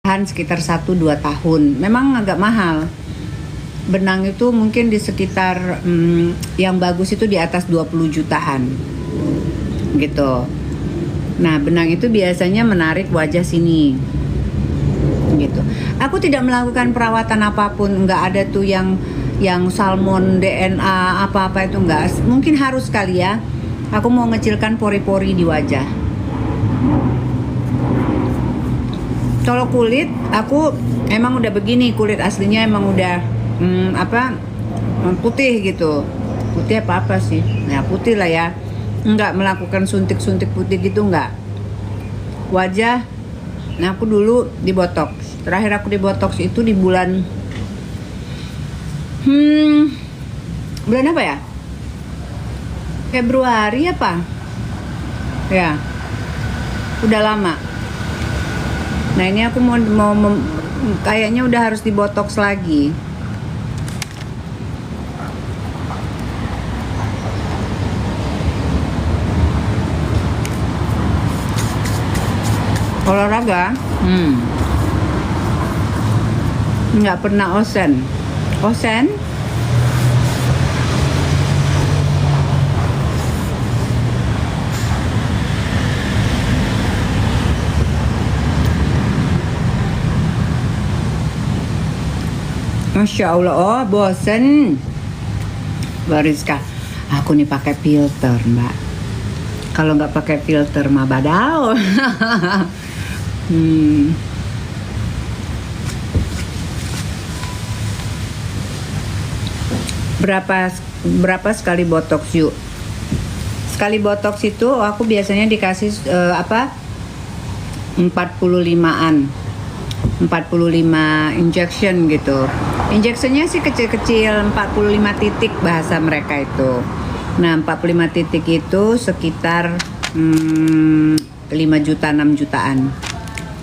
sekitar 1-2 tahun. Memang agak mahal. Benang itu mungkin di sekitar yang bagus itu di atas 20 jutaan gitu. Nah, benang itu biasanya menarik wajah sini gitu. Aku tidak melakukan perawatan apapun, nggak ada tuh yang salmon DNA apa-apa itu nggak. Mungkin harus kali ya. Aku mau ngecilkan pori-pori di wajah. Kalau kulit, aku emang udah begini, kulit aslinya emang udah putih gitu. Putih apa sih? Nah, putih lah ya. Enggak melakukan suntik-suntik putih gitu enggak. Wajah, nah aku dulu di botox. Terakhir aku di botox itu di bulan bulan apa ya? Februari apa? Ya. Udah lama. Nah, ini aku mau kayaknya udah harus di botox lagi. Olahraga nggak pernah osen. Masya Allah, oh bosen Bariska. Aku nih pakai filter, Mbak. Kalau nggak pakai filter mah badao. Berapa sekali botox yuk? Sekali botox itu aku biasanya dikasih 45-an 45 injection gitu. Injectionnya sih kecil-kecil, 45 titik bahasa mereka itu. Nah, 45 titik itu sekitar 5 juta 6 jutaan.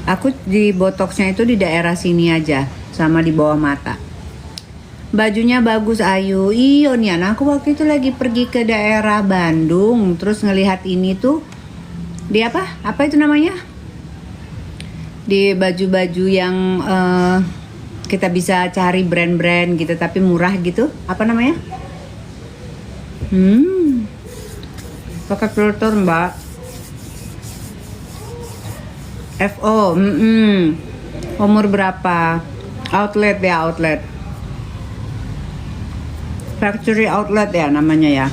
Aku di botoxnya itu di daerah sini aja, sama di bawah mata. Bajunya bagus Ayu. Iya Nian, aku waktu itu lagi pergi ke daerah Bandung, terus ngelihat ini tuh di apa itu namanya? Di baju-baju yang kita bisa cari brand-brand gitu tapi murah gitu. Apa namanya? Pakai filter, Mbak. FO. Umur berapa? Outlet ya, outlet. Factory outlet ya namanya ya.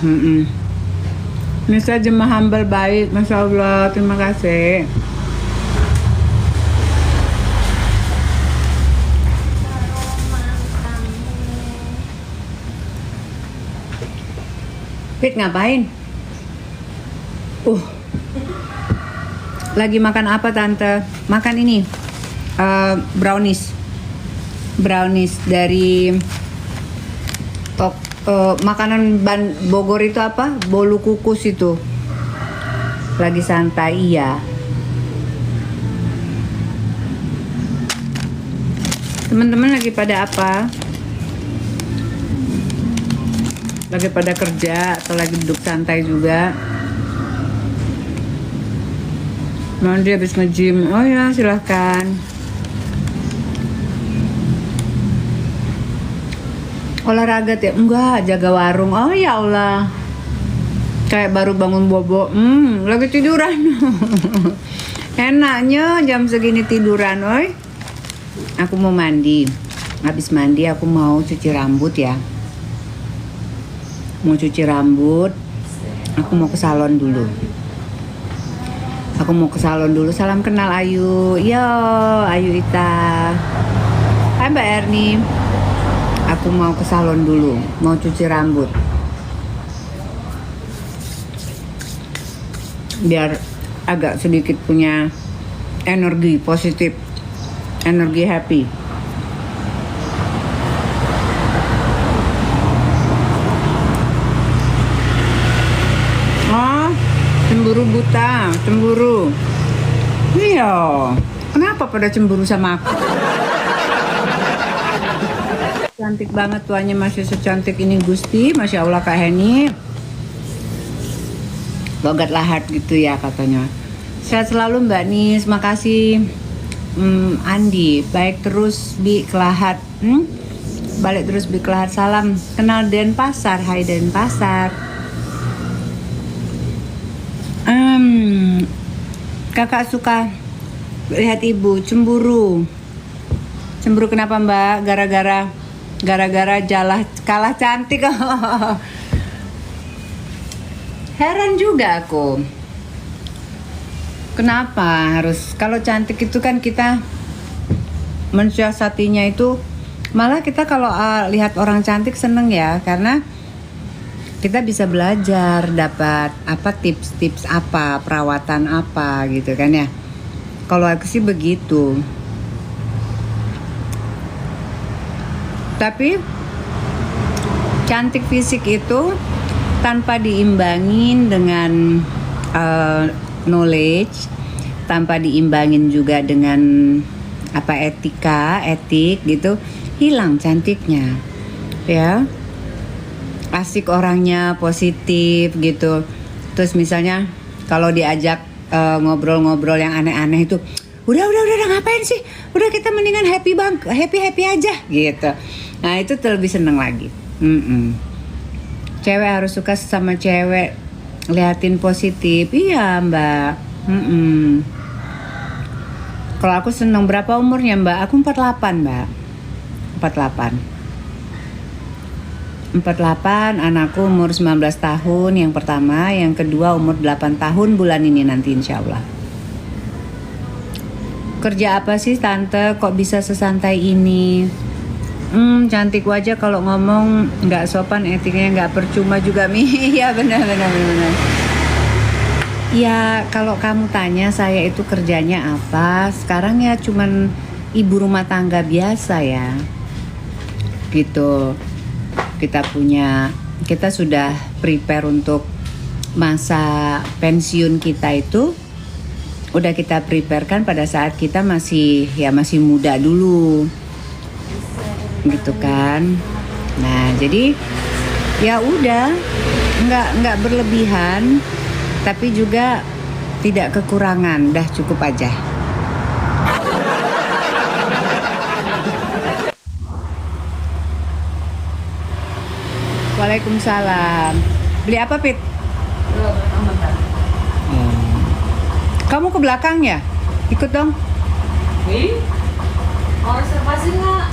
Nisa jemaah humble baik, Masya Allah, terima kasih. Fit ngapain? Lagi makan apa tante? Makan ini brownies dari makanan Bogor itu apa? Bolu kukus itu. Lagi santai ya. Teman-teman lagi pada apa? Lagi pada kerja atau lagi duduk santai juga? Mandi habis nge-gym. Oh ya, silahkan. Olahraga ya? Enggak, jaga warung. Oh ya Allah. Kayak baru bangun bobo. Lagi tiduran. Enaknya jam segini tiduran, oi. Aku mau mandi. Habis mandi aku mau cuci rambut ya. Mau cuci rambut, aku mau ke salon dulu. Salam kenal Ayu. Yo, Ayu Ita. Hai Mbak Erni. Aku mau ke salon dulu, mau cuci rambut. Biar agak sedikit punya energi positif, energi happy. Cemburu buta, cemburu. Iya, kenapa pada cemburu sama aku? Cantik banget tuanya, masih secantik ini Gusti, Masya Allah Kak Heni. Logat lahat gitu ya katanya. Sehat selalu Mbak Nis, makasih. Andi, baik terus Bi Kelahat. Balik terus Bi Kelahat, salam kenal Denpasar, hai Denpasar. Kakak suka lihat ibu cemburu. Cemburu kenapa Mbak? Gara-gara Jalah kalah cantik. Heran juga aku. Kenapa harus, kalau cantik itu kan kita mensiasatinya itu, malah kita kalau lihat orang cantik seneng ya, karena kita bisa belajar, dapat apa tips-tips apa, perawatan apa gitu kan ya. Kalau aku sih begitu. Tapi cantik fisik itu tanpa diimbangin dengan knowledge, tanpa diimbangin juga dengan etik gitu, hilang cantiknya ya. Asik orangnya, positif gitu. Terus misalnya kalau diajak ngobrol-ngobrol yang aneh-aneh itu, udah ngapain sih, udah kita mendingan happy aja gitu. Nah itu tuh lebih seneng lagi. Cewek harus suka sama cewek, liatin positif. Iya Mbak. Kalau aku seneng, berapa umurnya Mbak? Aku 48 Mbak. 48, anakku umur 19 tahun yang pertama, yang kedua umur 8 tahun bulan ini nanti insya Allah. Kerja apa sih Tante, kok bisa sesantai ini? Cantik wajah kalau ngomong nggak sopan, etiknya nggak percuma juga Mi. Iya benar. Ya kalau kamu tanya saya itu kerjanya apa, sekarang ya cuman ibu rumah tangga biasa ya. Gitu. Kita sudah prepare untuk masa pensiun kita itu, udah kita preparekan pada saat kita masih muda dulu gitu kan. Nah jadi ya udah, nggak berlebihan tapi juga tidak kekurangan, dah cukup aja. Waalaikumsalam. Beli apa Pit? Kamu ke belakang ya? Ikut dong. Mau reservasi nggak?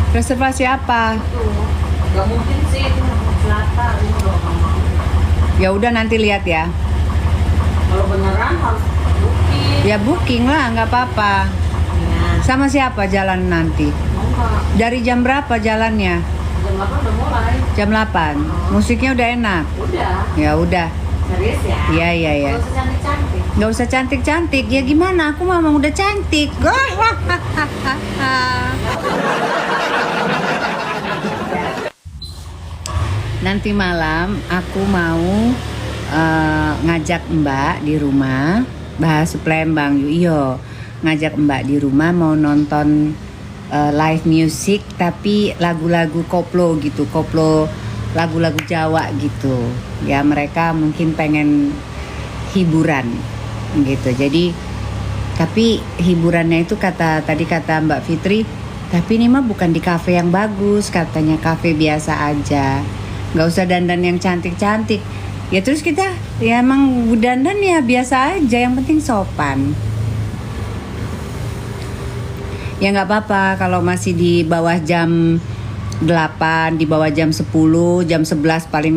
Reservasi apa? Gak mungkin sih, itu selatan. Ya udah nanti lihat ya. Kalau beneran harus booking. Ya booking lah, nggak apa-apa. Ya. Sama siapa jalan nanti? Mau nggak? Dari jam berapa jalannya? Jam 8 udah mulai. Jam 8. Musiknya udah enak. Udah. Ya udah. Serius ya? Iya. Gak usah cantik-cantik. Nggak usah cantik-cantik. Ya gimana? Aku memang udah cantik. Nanti malam aku mau ngajak Mbak di rumah bahas Plembang. Iyo, ngajak Mbak di rumah mau nonton live music tapi lagu-lagu koplo gitu, lagu-lagu Jawa gitu. Ya mereka mungkin pengen hiburan gitu. Jadi tapi hiburannya itu kata Mbak Fitri, tapi ini mah bukan di kafe yang bagus, katanya kafe biasa aja. Nggak usah dandan yang cantik-cantik. Ya terus kita ya emang dandan ya biasa aja, yang penting sopan. Ya nggak apa-apa kalau masih di bawah jam 8, di bawah jam 10, jam 11 paling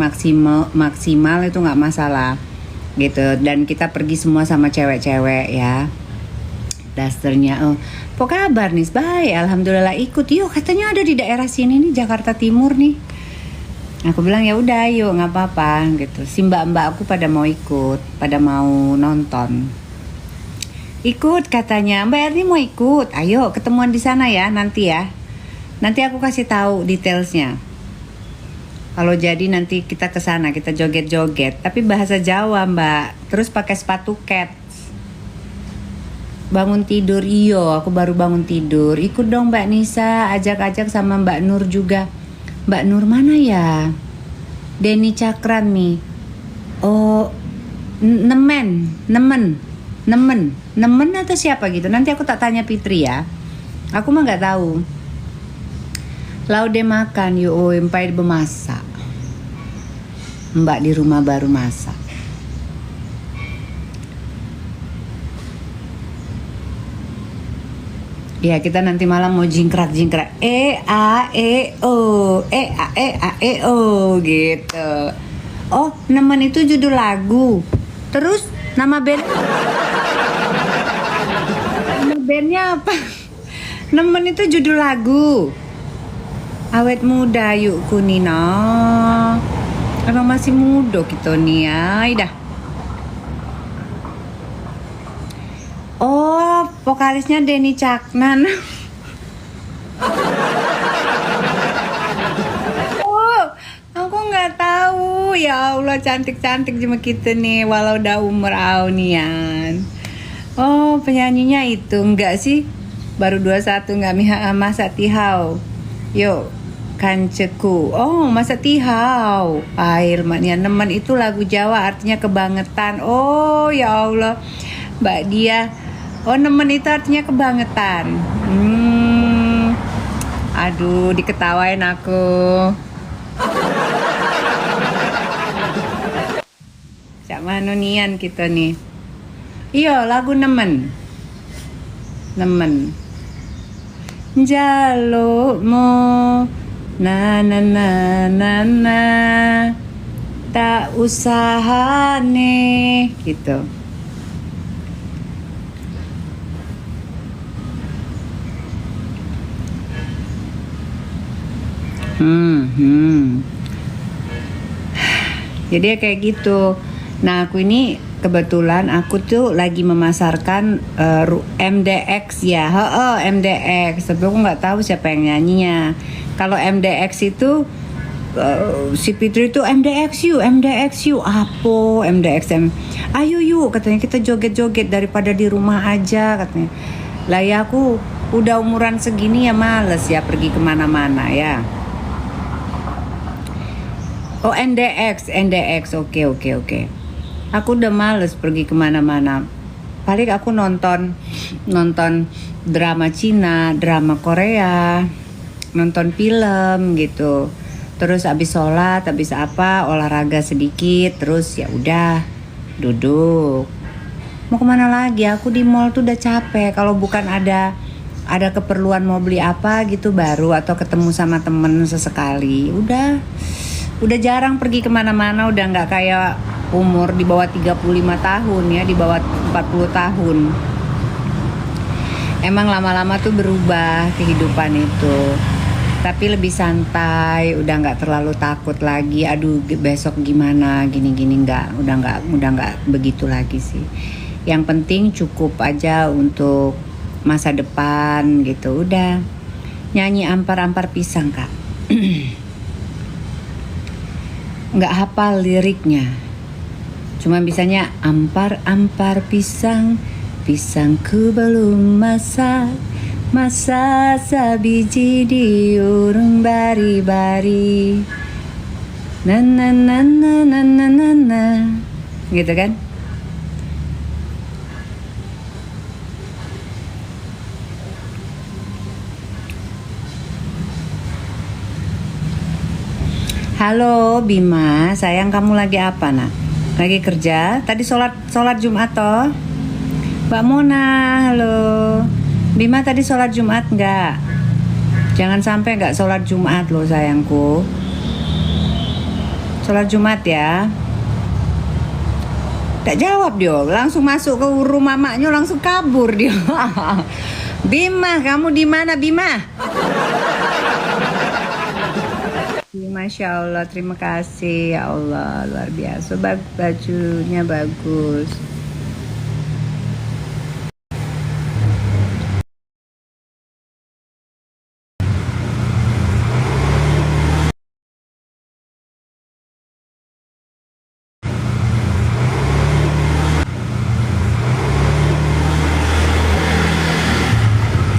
maksimal itu nggak masalah gitu. Dan kita pergi semua sama cewek-cewek ya. Dasternya, apa kabar nih? Baik, alhamdulillah ikut. Yuk katanya ada di daerah sini nih, Jakarta Timur nih. Aku bilang ya udah yuk nggak apa-apa gitu. Si mbak-mbak aku pada mau ikut, pada mau nonton. Ikut katanya, Mbak Erni mau ikut. Ayo ketemuan di sana ya nanti ya. Nanti aku kasih tahu detailsnya. Kalau jadi nanti kita ke sana, kita joget-joget, tapi bahasa Jawa, Mbak. Terus pakai sepatu kets. Bangun tidur, iyo, aku baru bangun tidur. Ikut dong Mbak Nisa, ajak-ajak sama Mbak Nur juga. Mbak Nur mana ya? Denny Cakran nih. Oh, nemen. nemen atau siapa gitu. Nanti aku tak tanya Fitri ya. Aku mah nggak tahu. Laude makan yo empai bemasak. Mbak di rumah baru masak. Ya kita nanti malam mau jingkrak a e o gitu. Oh nemen itu judul lagu. Terus nama bandnya apa? Nemen itu judul lagu. Awet muda yuk kunina. Emang masih muda kita nih ya. Dah. Oh, vokalisnya Denny Caknan. Oh, aku nggak tahu. Ya Allah, cantik-cantik cuma kita nih, walau udah umur aunian. Oh, penyanyinya itu enggak sih? Baru 21 nggak masa tihau. Yuk, kanceku. Oh, masa tihau. Air maknya nemen itu lagu Jawa artinya kebangetan. Oh, ya Allah. Mbak Dia. Oh nemen itu artinya kebangetan. Aduh diketawain aku. Cak manunian kita nih. Iya lagu nemen. Jalukmu na na na na na tak usahane gitu. Jadi ya kayak gitu. Nah aku ini kebetulan aku tuh lagi memasarkan MDX ya, MDX. Tapi aku nggak tahu siapa yang nyanyinya. Kalau MDX itu si Fitri itu MDX you, apa MDX ayo yuk katanya kita joget-joget daripada di rumah aja katanya. Lah ya aku udah umuran segini ya males ya pergi kemana-mana ya. Oh NDX, oke. Aku udah males pergi kemana-mana. Paling aku nonton drama Cina, drama Korea, nonton film gitu. Terus abis sholat, abis apa olahraga sedikit, terus ya udah duduk. Mau kemana lagi? Aku di mall tuh udah capek. Kalau bukan ada keperluan mau beli apa gitu baru atau ketemu sama temen sesekali. Udah jarang pergi kemana-mana, udah nggak kayak umur di bawah 35 tahun ya, di bawah 40 tahun. Emang lama-lama tuh berubah kehidupan itu. Tapi lebih santai, udah nggak terlalu takut lagi. Aduh besok gimana, gini-gini udah nggak begitu lagi sih. Yang penting cukup aja untuk masa depan gitu. Udah nyanyi ampar-ampar pisang kak. Nggak hafal liriknya, cuma bisanya ampar-ampar pisang, pisangku belum masak, masa sabiji diurung bari-bari, na na na na na na na na, gitu kan? Halo Bima, sayang kamu lagi apa nak? Lagi kerja? Tadi sholat Jumat toh? Mbak Mona, halo. Bima tadi sholat Jumat nggak? Jangan sampai nggak sholat Jumat loh sayangku. Sholat Jumat ya. Tak jawab dia, langsung masuk ke rumah maknya langsung kabur dia. Bima, kamu di mana Bima? Masya Allah, terima kasih ya Allah, luar biasa, bajunya bagus.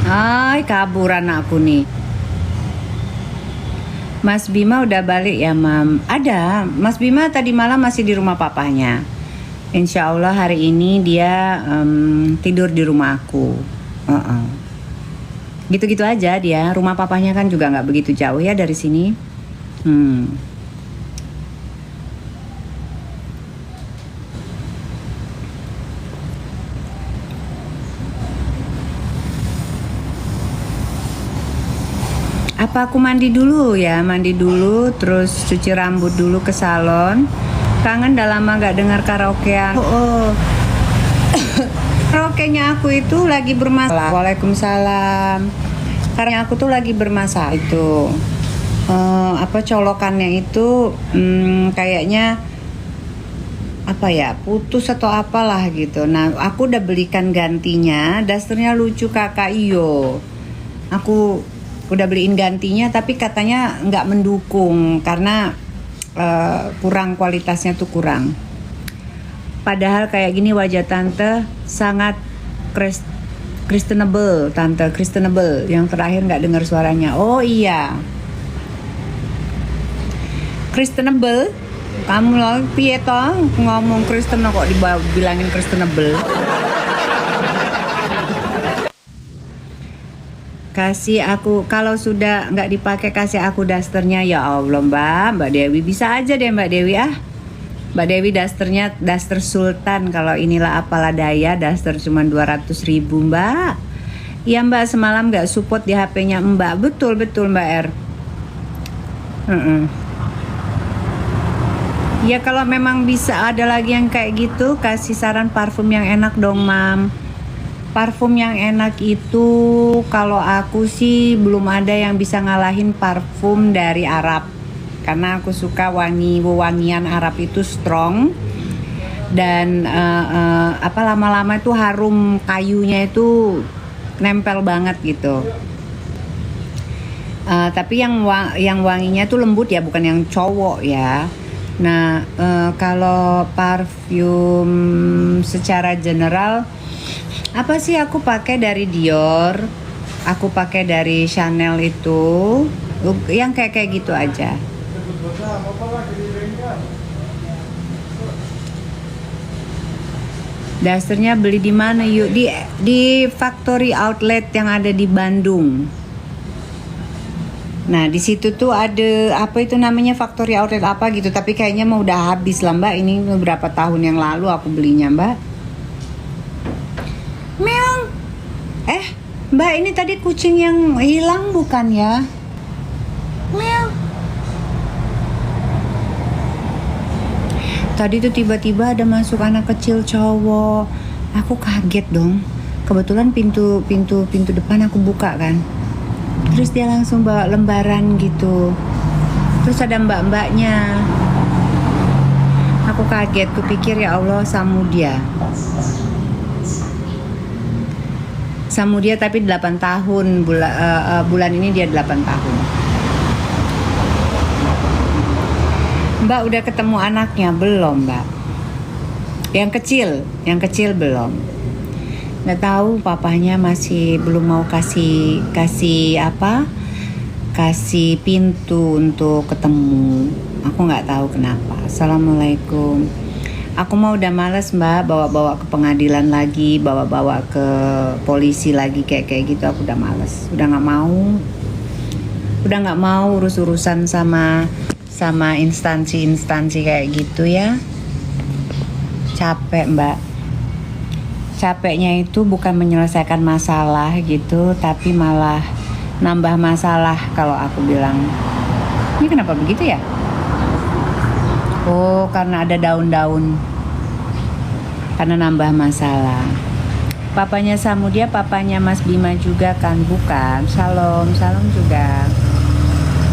Ay, kabur anakku nih. Mas Bima udah balik ya mam? Ada, Mas Bima tadi malam masih di rumah papanya. Insya Allah hari ini dia tidur di rumah aku. Gitu-gitu aja dia. Rumah papahnya kan juga nggak begitu jauh ya dari sini. Apa aku mandi dulu ya? Mandi dulu, terus cuci rambut dulu ke salon. Kangen udah lama nggak dengar karaokean. Karaokenya aku itu lagi bermasalah. Waalaikumsalam. Karena aku tuh lagi bermasalah itu. Colokannya itu kayaknya apa ya, putus atau apalah gitu. Nah, aku udah belikan gantinya. Dasternya lucu kakak iyo. Aku udah beliin gantinya, tapi katanya nggak mendukung karena kurang, kualitasnya tuh kurang. Padahal kayak gini wajah tante sangat Kristenable, tante Kristenable. Yang terakhir nggak dengar suaranya. Oh iya, Kristenable. Kamu lagi piye toh ngomong Kristen kok dibilangin Kristenable? Kasih aku, kalau sudah nggak dipakai kasih aku dasternya. Ya Allah Mbak Dewi, bisa aja deh Mbak Dewi Mbak Dewi dasternya daster Sultan. Kalau inilah apalah daya, daster cuma 200.000 Mbak. Ya Mbak, semalam nggak support di HP-nya Mbak. Betul Mbak R. Ya kalau memang bisa ada lagi yang kayak gitu, kasih saran parfum yang enak dong Mam. Parfum yang enak itu kalau aku sih belum ada yang bisa ngalahin parfum dari Arab. Karena aku suka wangian Arab itu strong. Dan lama-lama itu harum kayunya itu nempel banget gitu. Tapi yang wanginya tuh lembut ya, bukan yang cowok ya. Nah, kalau parfum secara general, apa sih aku pakai dari Dior, aku pakai dari Chanel itu, yang kayak gitu aja. Dasternya beli di mana yuk? Di factory outlet yang ada di Bandung. Nah di situ tuh ada apa itu namanya, factory outlet apa gitu, tapi kayaknya mau udah habis lah Mbak. Ini beberapa tahun yang lalu aku belinya Mbak. Meong. Mbak, ini tadi kucing yang hilang bukan ya? Meong. Tadi tuh tiba-tiba ada masuk anak kecil cowok. Aku kaget dong. Kebetulan pintu depan aku buka kan. Terus dia langsung bawa lembaran gitu. Terus ada mbak-mbaknya. Aku kaget, kupikir ya Allah Samudia tapi 8 tahun. Bulan ini dia 8 tahun. Mbak udah ketemu anaknya belum Mbak? Yang kecil belum. Nggak tahu, papahnya masih belum mau kasih pintu untuk ketemu. Aku nggak tahu kenapa. Assalamualaikum. Aku mah udah males Mbak bawa ke pengadilan lagi, bawa ke polisi lagi kayak gitu. Aku udah males, udah nggak mau urusan sama instansi kayak gitu ya. Capek Mbak. Capeknya itu bukan menyelesaikan masalah gitu, tapi malah nambah masalah kalau aku bilang. Ini kenapa begitu ya? Oh, karena ada daun-daun. Karena nambah masalah. Papanya Samudia, papanya Mas Bima juga kan? Bukan. Salam juga.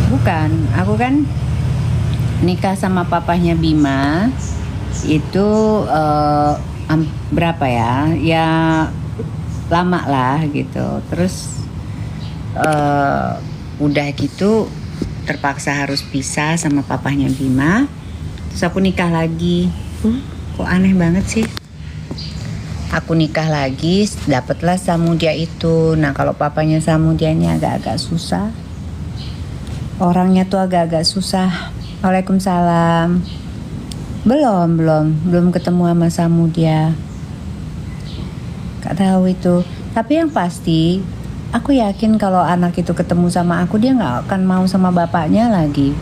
Bukan. Aku kan nikah sama papanya Bima itu berapa ya? Ya lama lah gitu. Terus udah gitu terpaksa harus pisah sama papanya Bima. Terus aku nikah lagi. Kok aneh banget sih. Aku nikah lagi, dapatlah Samudia itu. Nah kalau papanya Samudia ini agak-agak susah. Orangnya tuh agak-agak susah. Waalaikumsalam. Belum ketemu sama Samudia. Gak tahu itu. Tapi yang pasti, aku yakin kalau anak itu ketemu sama aku, dia nggak akan mau sama bapaknya lagi.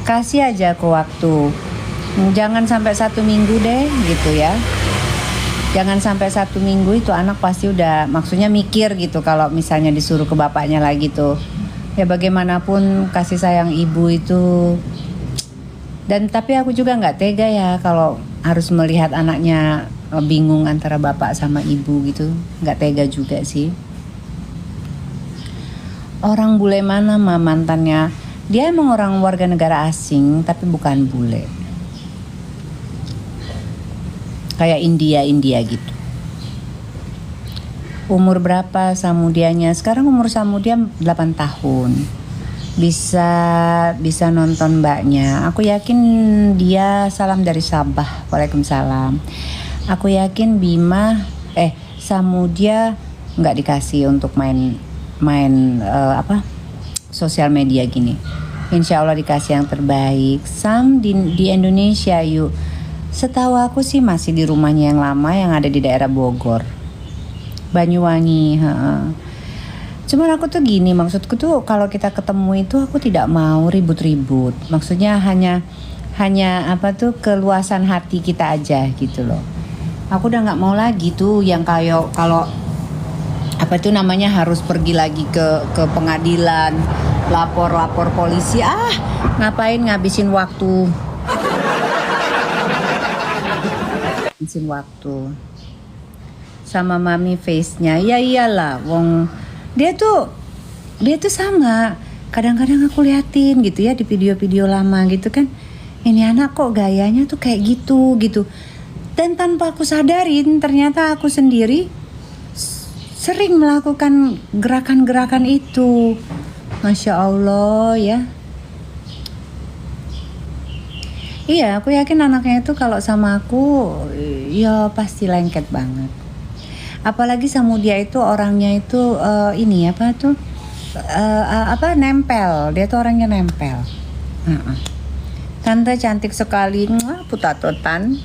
Kasih aja aku waktu. Jangan sampai 1 minggu deh, gitu ya. Jangan sampai 1 minggu itu anak pasti udah, maksudnya mikir gitu kalau misalnya disuruh ke bapaknya lagi tuh. Ya bagaimanapun kasih sayang ibu itu. Dan tapi aku juga nggak tega ya kalau harus melihat anaknya bingung antara bapak sama ibu gitu, nggak tega juga sih. Orang bule mana mah mantannya, dia emang orang warga negara asing tapi bukan bule, kayak India gitu. Umur berapa Samudianya? Sekarang umur Samudia 8 tahun. Bisa nonton mbaknya. Aku yakin dia salam dari Sabah. Waalaikumsalam. Aku yakin Samudia nggak dikasih untuk main sosial media gini. Insya Allah dikasih yang terbaik. Sam di Indonesia yuk. Setahu aku sih masih di rumahnya yang lama yang ada di daerah Bogor, Banyuwangi. Cuman aku tuh gini, maksudku tuh kalau kita ketemu itu aku tidak mau ribut-ribut. Maksudnya hanya keluasan hati kita aja gitu loh. Aku udah nggak mau lagi tuh yang kayak kalau harus pergi lagi ke pengadilan, lapor polisi. Ngapain ngabisin waktu sama mami face-nya. Ya iyalah, wong dia tuh sama. Kadang-kadang aku liatin gitu ya di video-video lama gitu kan. Ini anak kok gayanya tuh kayak gitu. Dan tanpa aku sadarin ternyata aku sendiri sering melakukan gerakan-gerakan itu. Masya Allah ya. Iya, aku yakin anaknya itu kalau sama aku ya pasti lengket banget. Apalagi Samudia itu orangnya itu nempel. Dia tuh orangnya nempel. Tante cantik sekali, putatotan.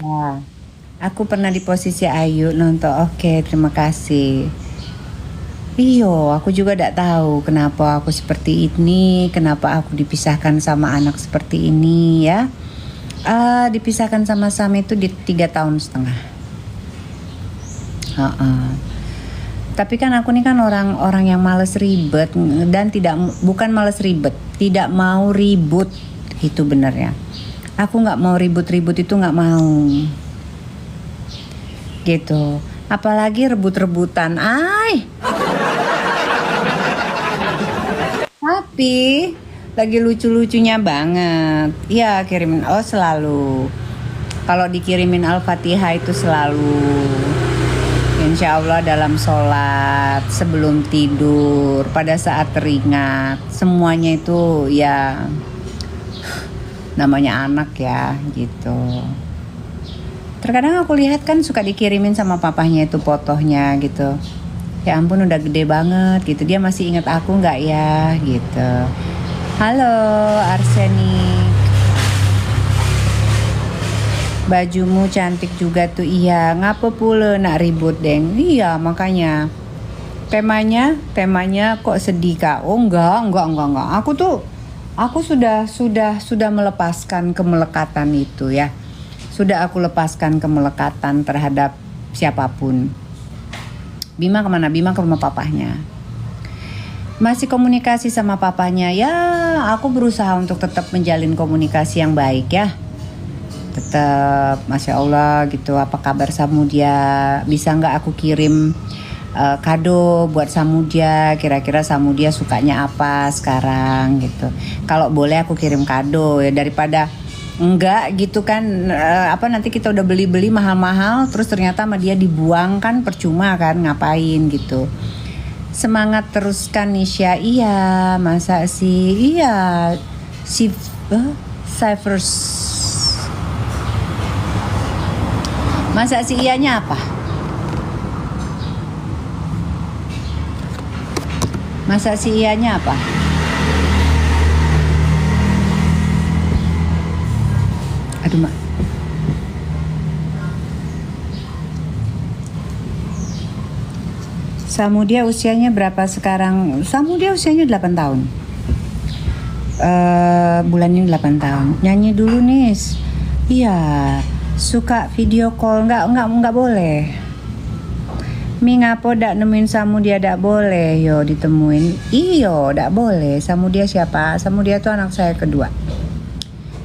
Nah, aku pernah di posisi Ayu nonton. Oke, terima kasih. Iyo, aku juga tidak tahu kenapa aku seperti ini, kenapa aku dipisahkan sama anak seperti ini ya. Dipisahkan sama Sam itu di 3,5 tahun. Tapi kan aku nih kan orang yang males ribet dan bukan males ribet, tidak mau ribut itu benernya. Aku nggak mau ribut-ribut itu nggak mau. Gitu. Apalagi rebut-rebutan. Tapi lagi lucu-lucunya banget. Ya kirimin selalu. Kalau dikirimin Al-Fatihah itu selalu. Insya Allah dalam sholat, sebelum tidur, pada saat teringat, semuanya itu ya namanya anak ya gitu. Terkadang aku lihat kan suka dikirimin sama papahnya itu fotonya gitu. Ya ampun udah gede banget gitu. Dia masih ingat aku nggak ya gitu. Halo Arsenik. Bajumu cantik juga tuh. Iya, ngapa pula nak ribut deng? Iya, makanya temanya kok sedih Kak? Oh enggak. Aku sudah melepaskan kemelekatan itu ya. Sudah aku lepaskan kemelekatan terhadap siapapun. Bima kemana? Bima ke rumah papahnya. Masih komunikasi sama papahnya. Ya, aku berusaha untuk tetap menjalin komunikasi yang baik ya. Tetap, Masya Allah gitu. Apa kabar Samudia? Bisa nggak aku kirim kado buat Samudia? Kira-kira Samudia sukanya apa sekarang gitu. Kalau boleh aku kirim kado ya, daripada enggak gitu kan. Nanti kita udah beli mahal-mahal terus ternyata sama dia dibuang kan percuma kan, ngapain gitu. Semangat teruskan Nisha. Iya, masa sih? Iya. Cyphers. Masa si iyanya apa? Masa si iyanya apa? Aduh mak. Samudia usianya berapa sekarang? Samudia usianya 8 tahun. Bulan ini 8 tahun. Nyanyi dulu Nis. Iya, suka video call enggak boleh. Mi ngapo dak nemuin Samudia dak boleh yo ditemuin. Iyo dak boleh. Samudia siapa? Samudia tuh anak saya kedua.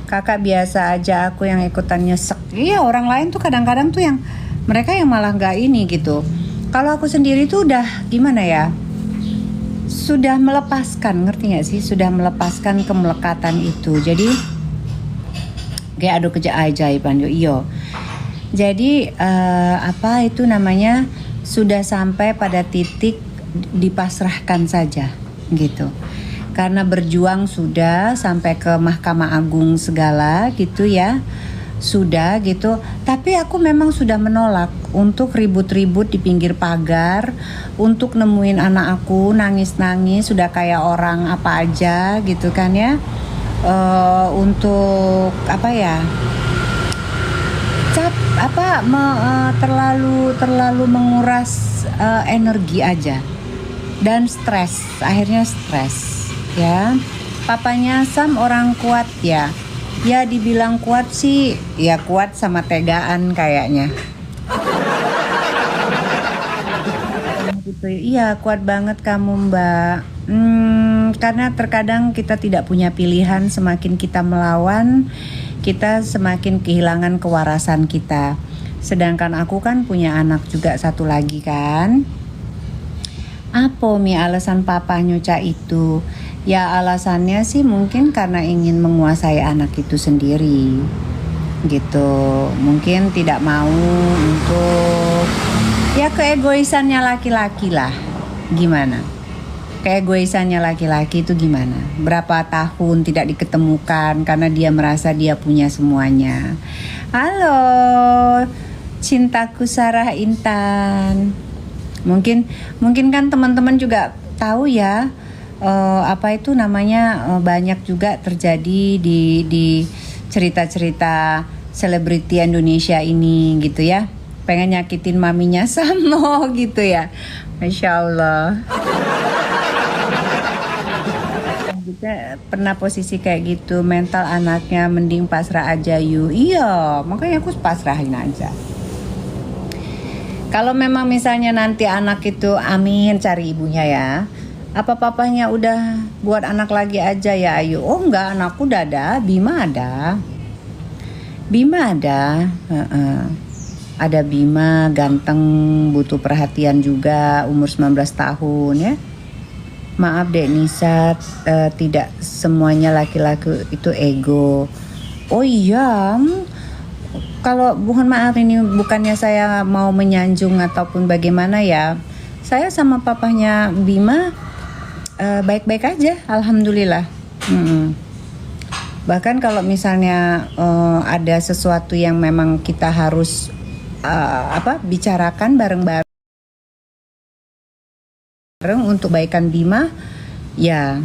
Kakak biasa aja, aku yang ikutan nyesek. Iya, orang lain tuh kadang-kadang tuh yang mereka yang malah nggak ini gitu. Kalau aku sendiri tuh udah gimana ya? Sudah melepaskan, ngerti nggak sih? Sudah melepaskan kemelekatan itu. Jadi kayak adu keajaiban yo. Iyo. Jadi apa itu namanya? Sudah sampai pada titik dipasrahkan saja gitu. Karena berjuang sudah sampai ke Mahkamah Agung segala gitu ya. Sudah gitu. Tapi aku memang sudah menolak untuk ribut-ribut di pinggir pagar, untuk nemuin anak aku nangis-nangis sudah kayak orang apa aja gitu kan ya. Untuk apa ya? Terlalu menguras energi aja dan stres, akhirnya stres ya. Papanya Sam orang kuat ya dibilang kuat sih ya, kuat sama tegaan kayaknya gitu. Iya kuat banget kamu Mbak. Karena terkadang kita tidak punya pilihan, semakin kita melawan kita semakin kehilangan kewarasan kita. Sedangkan aku kan punya anak juga satu lagi kan. Apa mi alasan papa nyuca itu? Ya alasannya sih mungkin karena ingin menguasai anak itu sendiri gitu. Mungkin tidak mau untuk ya keegoisannya laki-laki lah. Gimana? Keegoisannya laki-laki itu gimana? Berapa tahun tidak diketemukan karena dia merasa dia punya semuanya. Halo, cintaku Sarah Intan. Mungkin kan teman-teman juga tahu ya, apa itu namanya, banyak juga terjadi di cerita-cerita selebriti Indonesia ini gitu ya. Pengen nyakitin maminya sama gitu ya. Masya Allah. Kita pernah posisi kayak gitu, mental anaknya mending pasrah aja yuk. Iya, makanya aku pasrahin aja. Kalau memang misalnya nanti anak itu amin cari ibunya ya, apa papanya udah buat anak lagi aja ya ayu. Oh enggak, anakku udah ada, Bima ada. Ada Bima, ganteng, butuh perhatian juga, umur 19 tahun ya. Maaf Dek Nisa, tidak semuanya laki-laki itu ego. Oh iya, kalau mohon maaf ini bukannya saya mau menyanjung ataupun bagaimana ya. Saya sama papahnya Bima baik-baik aja, alhamdulillah. Bahkan kalau misalnya ada sesuatu yang memang kita harus bicarakan bareng-bareng untuk baikan Bima, ya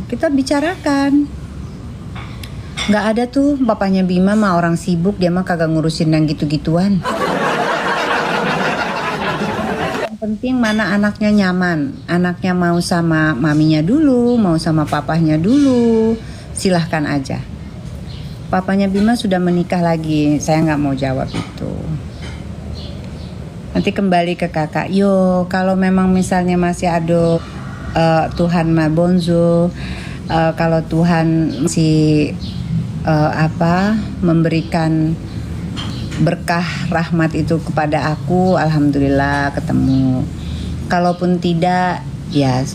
kita bicarakan. Nggak ada tuh bapaknya Bima mah orang sibuk, dia mah kagak ngurusin yang gitu-gituan. Yang penting mana anaknya nyaman, anaknya mau sama maminya dulu, mau sama papahnya dulu, silahkan aja. Papanya Bima sudah menikah lagi, saya nggak mau jawab itu. Nanti kembali ke kakak. Yo, kalau memang misalnya masih ada Tuhan Mabonzo, kalau Tuhan masih memberikan berkah rahmat itu kepada aku, alhamdulillah ketemu. Kalaupun tidak, ya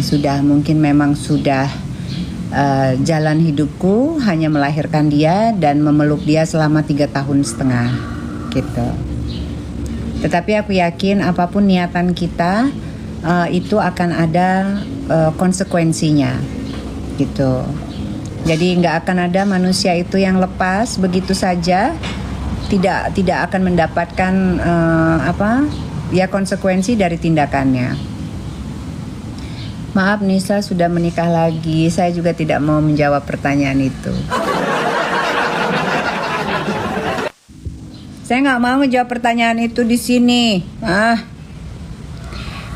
sudah, mungkin memang sudah jalan hidupku hanya melahirkan dia dan memeluk dia selama 3,5 tahun gitu. Tetapi aku yakin apapun niatan kita itu akan ada konsekuensinya gitu. Jadi nggak akan ada manusia itu yang lepas begitu saja, tidak akan mendapatkan konsekuensi dari tindakannya. Maaf Nisa sudah menikah lagi. Saya juga tidak mau menjawab pertanyaan itu. Saya nggak mau menjawab pertanyaan itu di sini.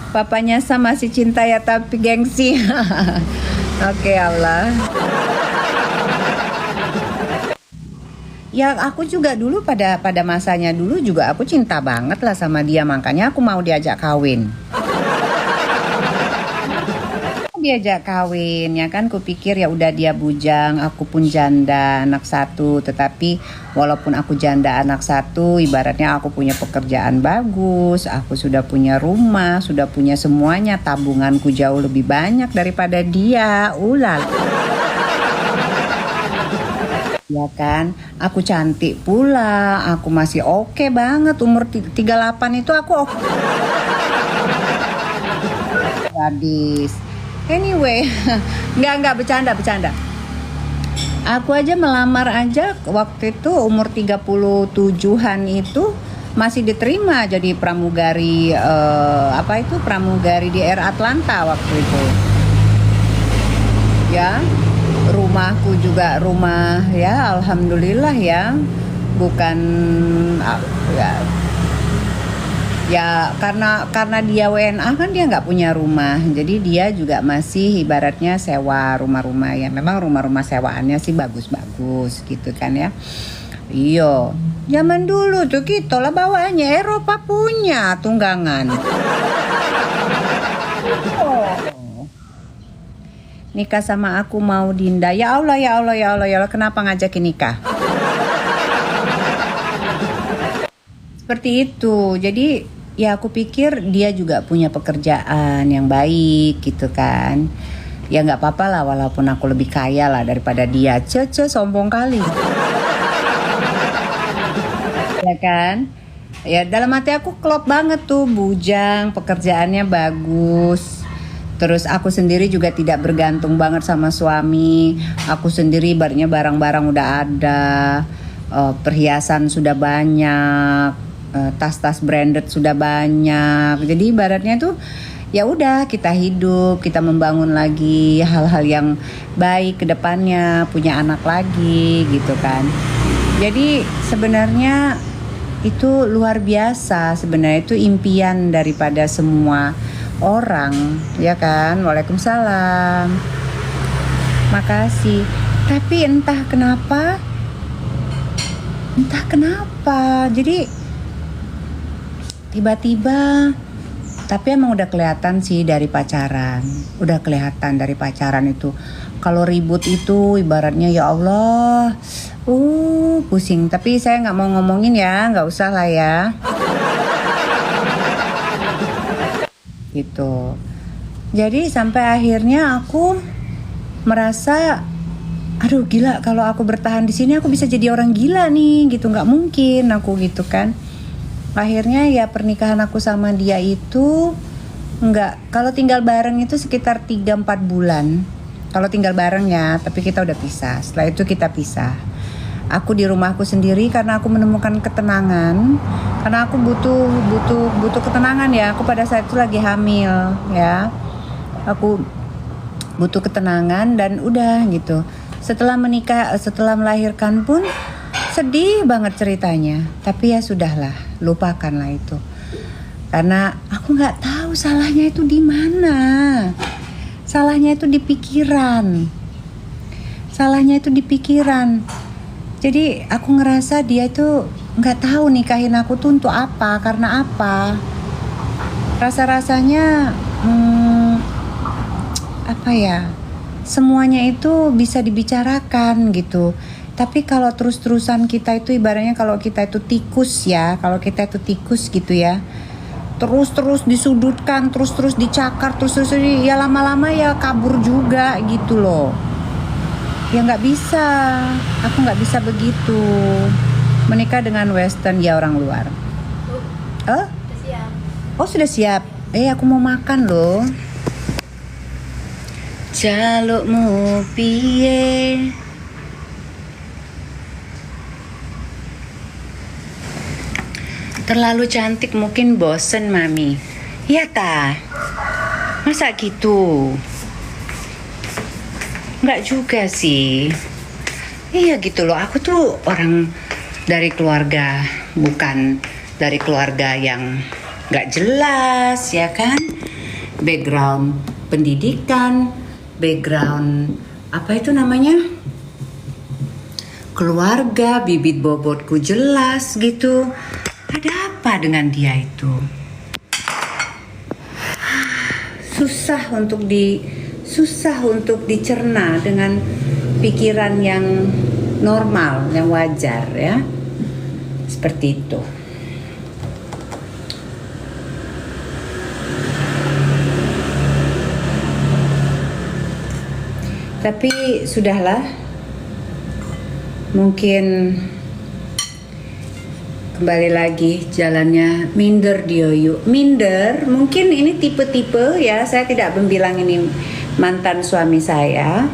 Papanya sama masih cinta ya tapi gengsi. Oke Allah. Ya aku juga dulu pada masanya dulu juga aku cinta banget lah sama dia, makanya aku mau diajak kawin. Diajak kawin ya kan, kupikir ya udah dia bujang, aku pun janda anak satu, tetapi walaupun aku janda anak satu, ibaratnya aku punya pekerjaan bagus, aku sudah punya rumah, sudah punya semuanya, tabunganku jauh lebih banyak daripada dia. Ya kan, aku cantik pula, aku masih oke banget, umur 38 itu aku oke. Gadis. Anyway, enggak bercanda. Aku aja melamar aja waktu itu umur 37-an itu masih diterima jadi pramugari pramugari di Air Atlanta waktu itu. Ya, rumahku juga rumah ya alhamdulillah ya. Bukan ya karena dia WNA kan dia nggak punya rumah, jadi dia juga masih ibaratnya sewa rumah-rumah ya, memang rumah-rumah sewaannya sih bagus-bagus gitu kan ya. Iya, zaman dulu tuh kita lah bawaannya Eropa punya tunggangan. Nikah sama aku mau Dinda. Ya Allah, kenapa ngajakin nikah? Seperti itu. Jadi ya aku pikir dia juga punya pekerjaan yang baik gitu kan. Ya nggak apa-apa lah walaupun aku lebih kaya lah daripada dia. Sombong kali. Ya kan? Ya dalam hati aku klop banget tuh, bujang, pekerjaannya bagus. Terus aku sendiri juga tidak bergantung banget sama suami. Aku sendiri ibaratnya barang-barang udah ada, perhiasan sudah banyak. Tas-tas branded sudah banyak. Jadi ibaratnya tuh ya udah kita hidup, kita membangun lagi hal-hal yang baik ke depannya, punya anak lagi gitu kan. Jadi sebenarnya itu luar biasa, sebenarnya itu impian daripada semua orang, ya kan? Waalaikumsalam. Makasih. Tapi entah kenapa jadi tiba-tiba, tapi emang udah kelihatan sih dari pacaran. Udah kelihatan dari pacaran itu. Kalau ribut itu ibaratnya ya Allah, pusing. Tapi saya nggak mau ngomongin ya, nggak usah lah ya. Gitu. Jadi sampai akhirnya aku merasa, aduh gila, kalau aku bertahan di sini aku bisa jadi orang gila nih, gitu. Nggak mungkin aku gitu kan. Akhirnya ya pernikahan aku sama dia itu kalau tinggal bareng itu sekitar 3-4 bulan. Kalau tinggal bareng ya, tapi kita udah pisah. Setelah itu kita pisah. Aku di rumahku sendiri karena aku menemukan ketenangan. Karena aku butuh ketenangan ya. Aku pada saat itu lagi hamil ya. Aku butuh ketenangan dan udah gitu. Setelah melahirkan pun sedih banget ceritanya, tapi ya sudahlah, lupakanlah itu. Karena aku nggak tahu salahnya itu di mana. Salahnya itu di pikiran. Jadi aku ngerasa dia itu nggak tahu nikahin aku tuh untuk apa, karena apa. Rasa-rasanya semuanya itu bisa dibicarakan gitu. Tapi kalau terus-terusan kita itu ibaratnya kalau kita itu tikus gitu ya. Terus disudutkan, terus dicakar, terus ya lama-lama ya kabur juga gitu loh. Ya nggak bisa, aku nggak bisa begitu. Menikah dengan Western ya orang luar. Sudah siap. Oh sudah siap. Aku mau makan loh. Jalukmu piye? Terlalu cantik mungkin bosen mami. Iya ta? Masa gitu? Nggak juga sih. Iya gitu loh, aku tuh orang dari keluarga, bukan dari keluarga yang nggak jelas, ya kan? Background pendidikan, background apa itu namanya? Keluarga, bibit bobotku jelas gitu. Ada apa dengan dia itu? Susah untuk dicerna dengan pikiran yang normal, yang wajar ya. Seperti itu. Tapi sudahlah. Mungkin kembali lagi jalannya minder dia yuk. Minder, mungkin ini tipe-tipe ya. Saya tidak bilang ini mantan suami saya.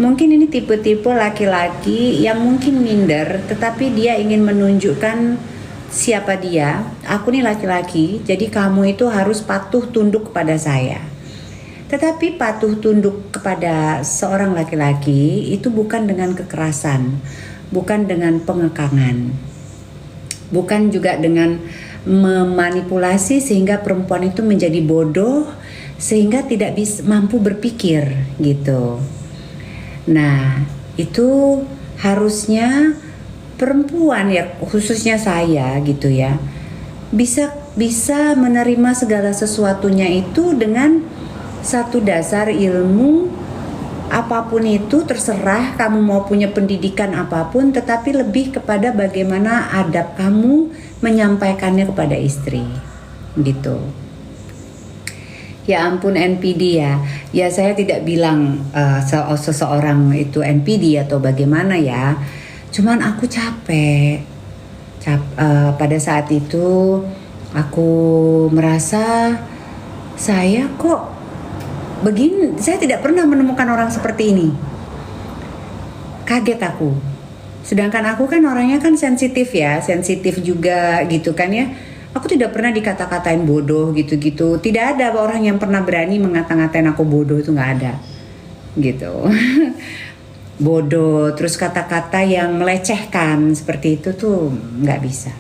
Mungkin ini tipe-tipe laki-laki yang mungkin minder, tetapi dia ingin menunjukkan siapa dia. Aku nih laki-laki, jadi kamu itu harus patuh tunduk kepada saya. Tetapi patuh tunduk kepada seorang laki-laki itu bukan dengan kekerasan, bukan dengan pengekangan, bukan juga dengan memanipulasi sehingga perempuan itu menjadi bodoh sehingga tidak bisa mampu berpikir gitu. Nah, itu harusnya perempuan ya, khususnya saya gitu ya, bisa menerima segala sesuatunya itu dengan satu dasar ilmu. Apapun itu terserah kamu mau punya pendidikan apapun, tetapi lebih kepada bagaimana adab kamu menyampaikannya kepada istri gitu. Ya ampun NPD ya. Ya saya tidak bilang seseorang itu NPD atau bagaimana ya. Cuman aku capek. Pada saat itu aku merasa saya kok begini, saya tidak pernah menemukan orang seperti ini. Kaget aku. Sedangkan aku kan orangnya kan sensitif ya, sensitif juga gitu kan ya. Aku tidak pernah dikata-katain bodoh gitu-gitu. Tidak ada orang yang pernah berani mengata-ngatain aku bodoh, itu nggak ada. Gitu. Bodoh, terus kata-kata yang melecehkan seperti itu tuh nggak bisa.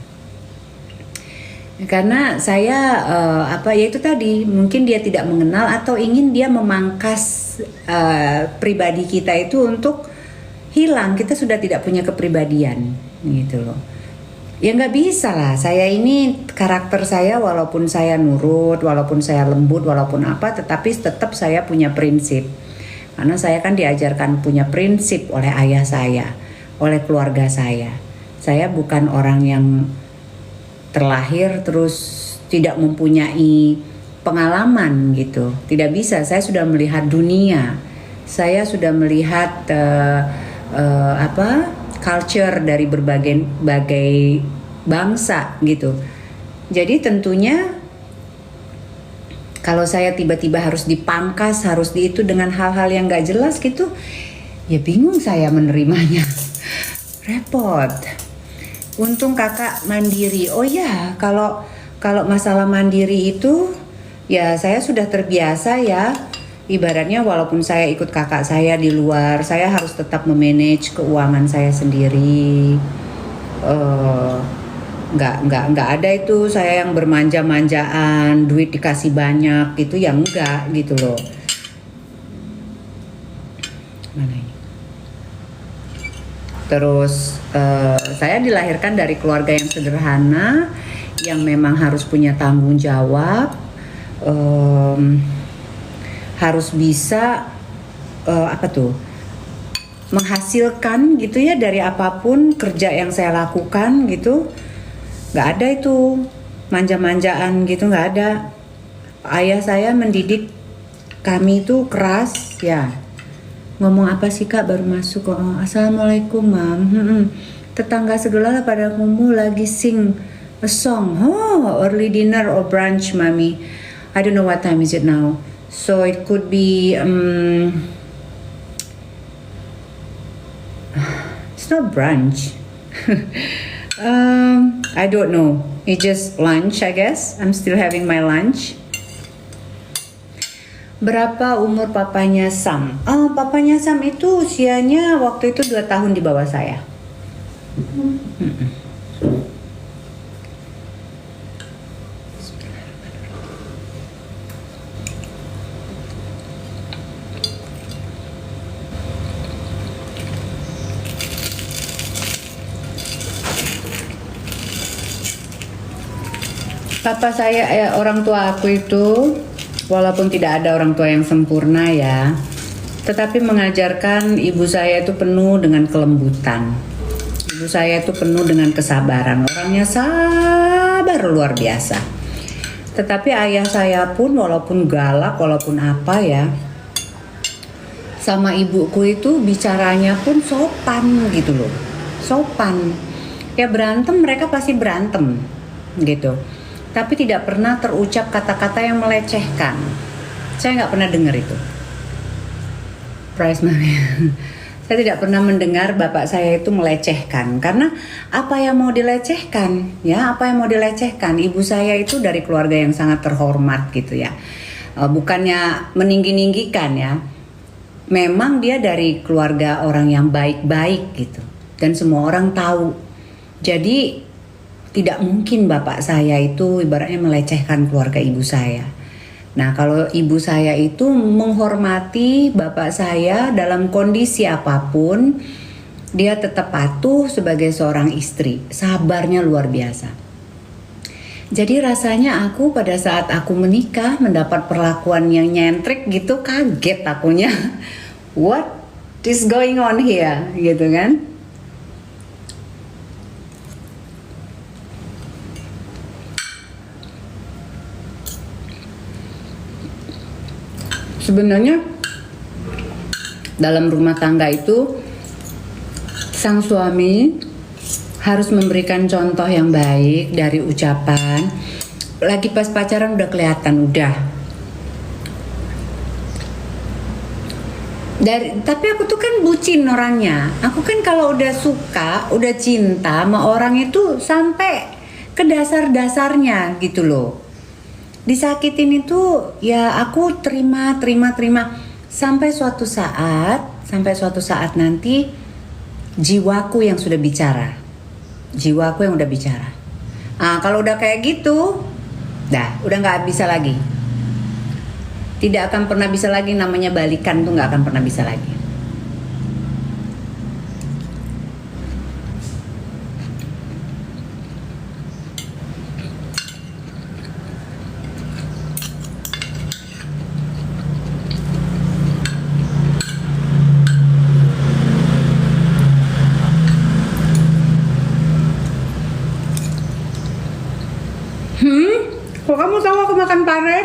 Karena saya ya itu tadi, mungkin dia tidak mengenal atau ingin dia memangkas pribadi kita itu untuk hilang. Kita sudah tidak punya kepribadian gitu loh. Ya nggak bisa lah, saya ini karakter saya walaupun saya nurut, walaupun saya lembut, walaupun apa, tetapi tetap saya punya prinsip. Karena saya kan diajarkan punya prinsip oleh ayah saya, oleh keluarga saya. Saya bukan orang yang terlahir terus tidak mempunyai pengalaman gitu. Tidak bisa, saya sudah melihat dunia. Saya sudah melihat culture dari berbagai bangsa gitu. Jadi tentunya kalau saya tiba-tiba harus dipangkas, harus itu dengan hal-hal yang gak jelas gitu, ya bingung saya menerimanya. Repot. Untung kakak mandiri. Oh ya, kalau masalah mandiri itu ya saya sudah terbiasa ya. Ibaratnya walaupun saya ikut kakak saya di luar, saya harus tetap memanage keuangan saya sendiri. Nggak ada itu saya yang bermanja-manjaan, duit dikasih banyak gitu ya, enggak gitu loh. Mana ini? Terus saya dilahirkan dari keluarga yang sederhana, yang memang harus punya tanggung jawab, harus bisa menghasilkan gitu ya dari apapun kerja yang saya lakukan gitu. Nggak ada itu manja-manjaan gitu, nggak ada. Ayah saya mendidik kami itu keras ya. Ngomong apa sih kak baru masuk kok. Assalamualaikum mam. Tetangga sebelah pada kumpul lagi sing a song. Oh, early dinner or brunch mami. I don't know what time is it now. So it could be it's not brunch. I don't know. It's just lunch I guess. I'm still having my lunch. Berapa umur papanya Sam? Oh, papanya Sam itu usianya waktu itu 2 tahun di bawah saya. Papa saya, orang tua aku itu, walaupun tidak ada orang tua yang sempurna ya, tetapi mengajarkan ibu saya itu penuh dengan kelembutan. Ibu saya itu penuh dengan kesabaran. Orangnya sabar luar biasa. Tetapi ayah saya pun walaupun galak, walaupun apa ya, sama ibuku itu bicaranya pun sopan gitu loh. Sopan. Ya berantem, mereka pasti berantem gitu. Tapi tidak pernah terucap kata-kata yang melecehkan. Saya nggak pernah dengar itu. Price Mami. Saya tidak pernah mendengar bapak saya itu melecehkan. Karena apa yang mau dilecehkan? Ya, apa yang mau dilecehkan? Ibu saya itu dari keluarga yang sangat terhormat gitu ya. Bukannya meninggi-ninggikan ya. Memang dia dari keluarga orang yang baik-baik gitu. Dan semua orang tahu. Jadi tidak mungkin bapak saya itu ibaratnya melecehkan keluarga ibu saya. Nah, kalau ibu saya itu menghormati bapak saya dalam kondisi apapun, dia tetap patuh sebagai seorang istri. Sabarnya luar biasa. Jadi rasanya aku pada saat aku menikah mendapat perlakuan yang nyentrik gitu, kaget akunya. What is going on here? Gitu kan? Sebenarnya dalam rumah tangga itu sang suami harus memberikan contoh yang baik dari ucapan. Lagi pas pacaran udah kelihatan tapi aku tuh kan bucin orangnya. Aku kan kalau udah suka, udah cinta sama orang itu sampai ke dasar-dasarnya gitu loh. Disakitin itu ya aku terima sampai suatu saat nanti jiwaku yang sudah bicara. Kalau udah kayak gitu, udah nggak bisa lagi. Tidak akan pernah bisa lagi, namanya balikan tuh nggak akan pernah bisa lagi. Kok kamu tahu aku makan pare?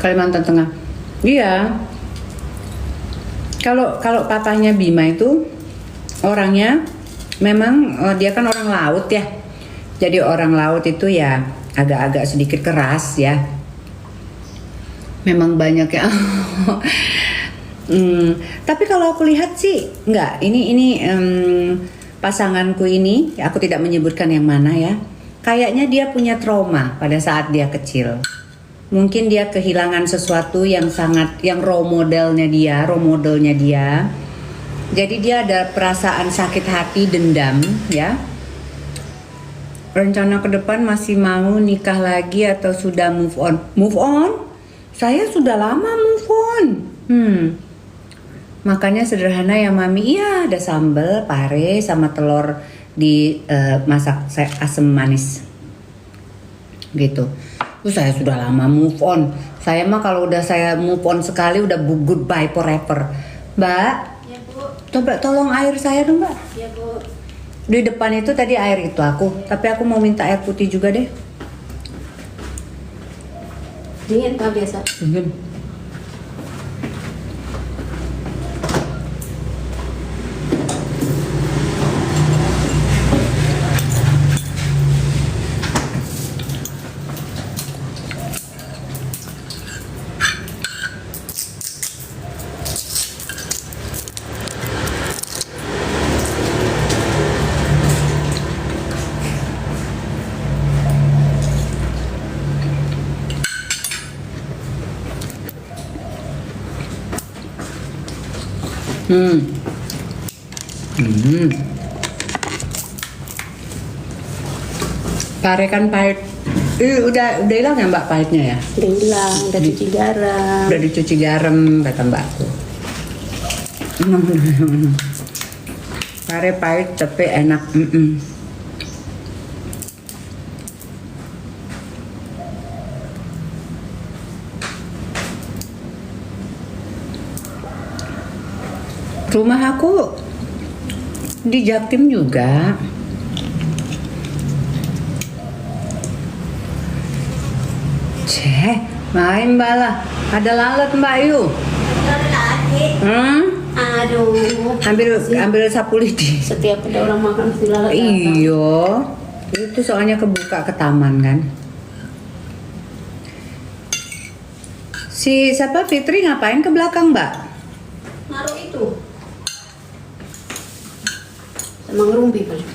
Kalimantan Tengah. Iya. Kalau papanya Bima itu orangnya memang dia kan orang laut ya. Jadi orang laut itu ya agak-agak sedikit keras ya. Memang banyak ya. Tapi kalau aku lihat sih enggak, ini pasanganku ini, aku tidak menyebutkan yang mana ya. Kayaknya dia punya trauma pada saat dia kecil. Mungkin dia kehilangan sesuatu yang role modelnya dia. Jadi dia ada perasaan sakit hati, dendam ya. Rencana ke depan masih mau nikah lagi atau sudah move on? Move on? Saya sudah lama move on. Makanya sederhana ya Mami. Iya, ada sambal, pare, sama telur masak asam manis. Gitu. Saya sudah lama move on. Saya mah kalau udah saya move on sekali udah goodbye forever. Mbak? Ya Bu. Coba tolong air saya dong Mbak. Ya Bu. Di depan itu tadi air itu tapi aku mau minta air putih juga deh. Dingin kah biasa? Dingin. Pare kan pahit. Udah hilang ya Mbak pahitnya ya? Udah hilang, udah cuci garam. Udah dicuci garam kata Mbakku. Pare pahit tapi enak. Rumah aku di Jaktim juga. Main Mbak lah. Ada lalat Mbak yuk. Aduh. Ambil sapu lidi. Setiap ada orang makan mesti lalat. Iya. Itu soalnya kebuka ke taman kan. Si siapa Fitri ngapain ke belakang Mbak? Naruh itu. Sama ngerumpi paling.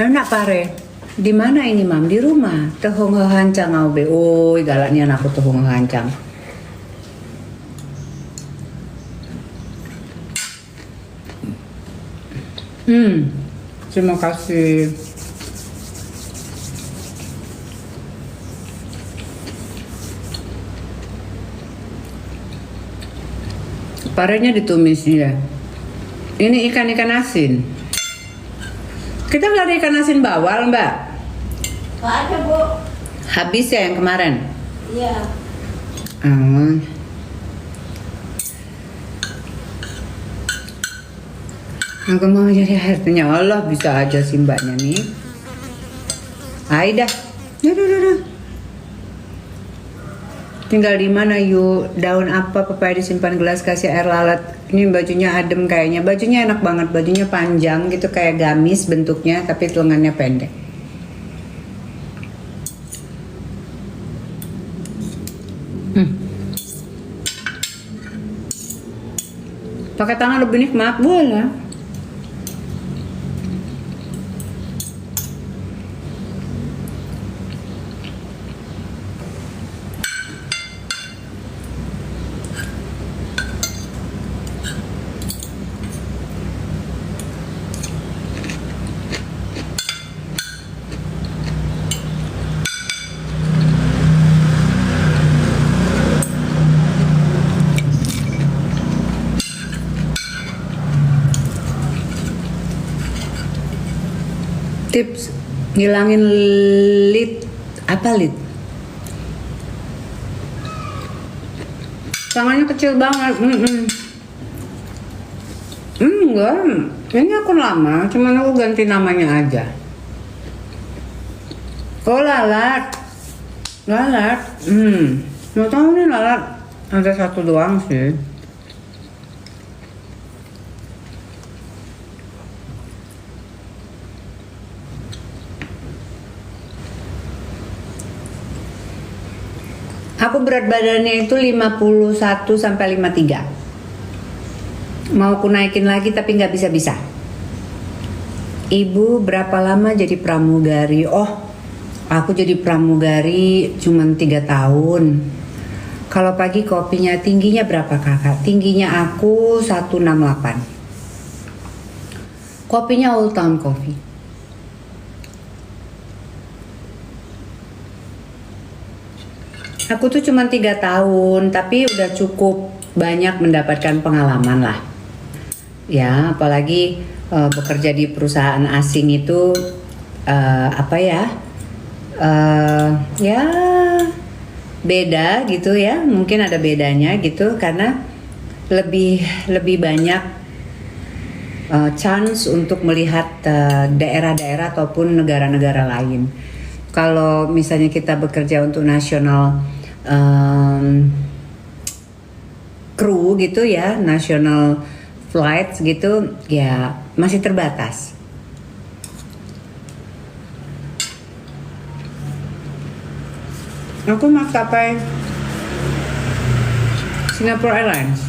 Anak pare. Di mana ini Mam? Di rumah. Tehong hancang au be. Oi, galaknya anakku tehong hancang. Terima kasih. Parenya ditumis ya. Ini ikan-ikan asin. Kita nggak ada ikan asin bawal Mbak. Gak ada, Bu. Habis ya yang kemarin. Iya. Aku mau jadi artinya Allah bisa aja sih Mbaknya nih. Aida. Duh. Tinggal di mana yuk? Daun apa pepaya disimpan gelas kasih air lalat. Ini bajunya adem kayaknya. Bajunya enak banget. Bajunya panjang gitu kayak gamis bentuknya tapi lengannya pendek. Pakai tangan lebih nikmat boleh. Tips ngilangin lid apa lid? Tangannya kecil banget. Enggak, ini akun lama, cuman aku ganti namanya aja. Oh lalat. Nggak tahu nih lalat. Ada satu doang sih. Aku berat badannya itu 51 sampai 53. Mau aku naikin lagi tapi nggak bisa-bisa. Ibu berapa lama jadi pramugari? Oh, aku jadi pramugari cuma 3 tahun. Kalau pagi kopinya tingginya berapa kakak? Tingginya aku 168. Kopinya Old Town Coffee. Aku tuh cuma 3 tahun, tapi udah cukup banyak mendapatkan pengalaman lah. Ya, apalagi bekerja di perusahaan asing itu ya beda gitu ya. Mungkin ada bedanya gitu karena lebih banyak chance untuk melihat daerah-daerah ataupun negara-negara lain. Kalau misalnya kita bekerja untuk nasional kru gitu ya, national flights gitu ya masih terbatas. Aku maskapai Singapore Airlines.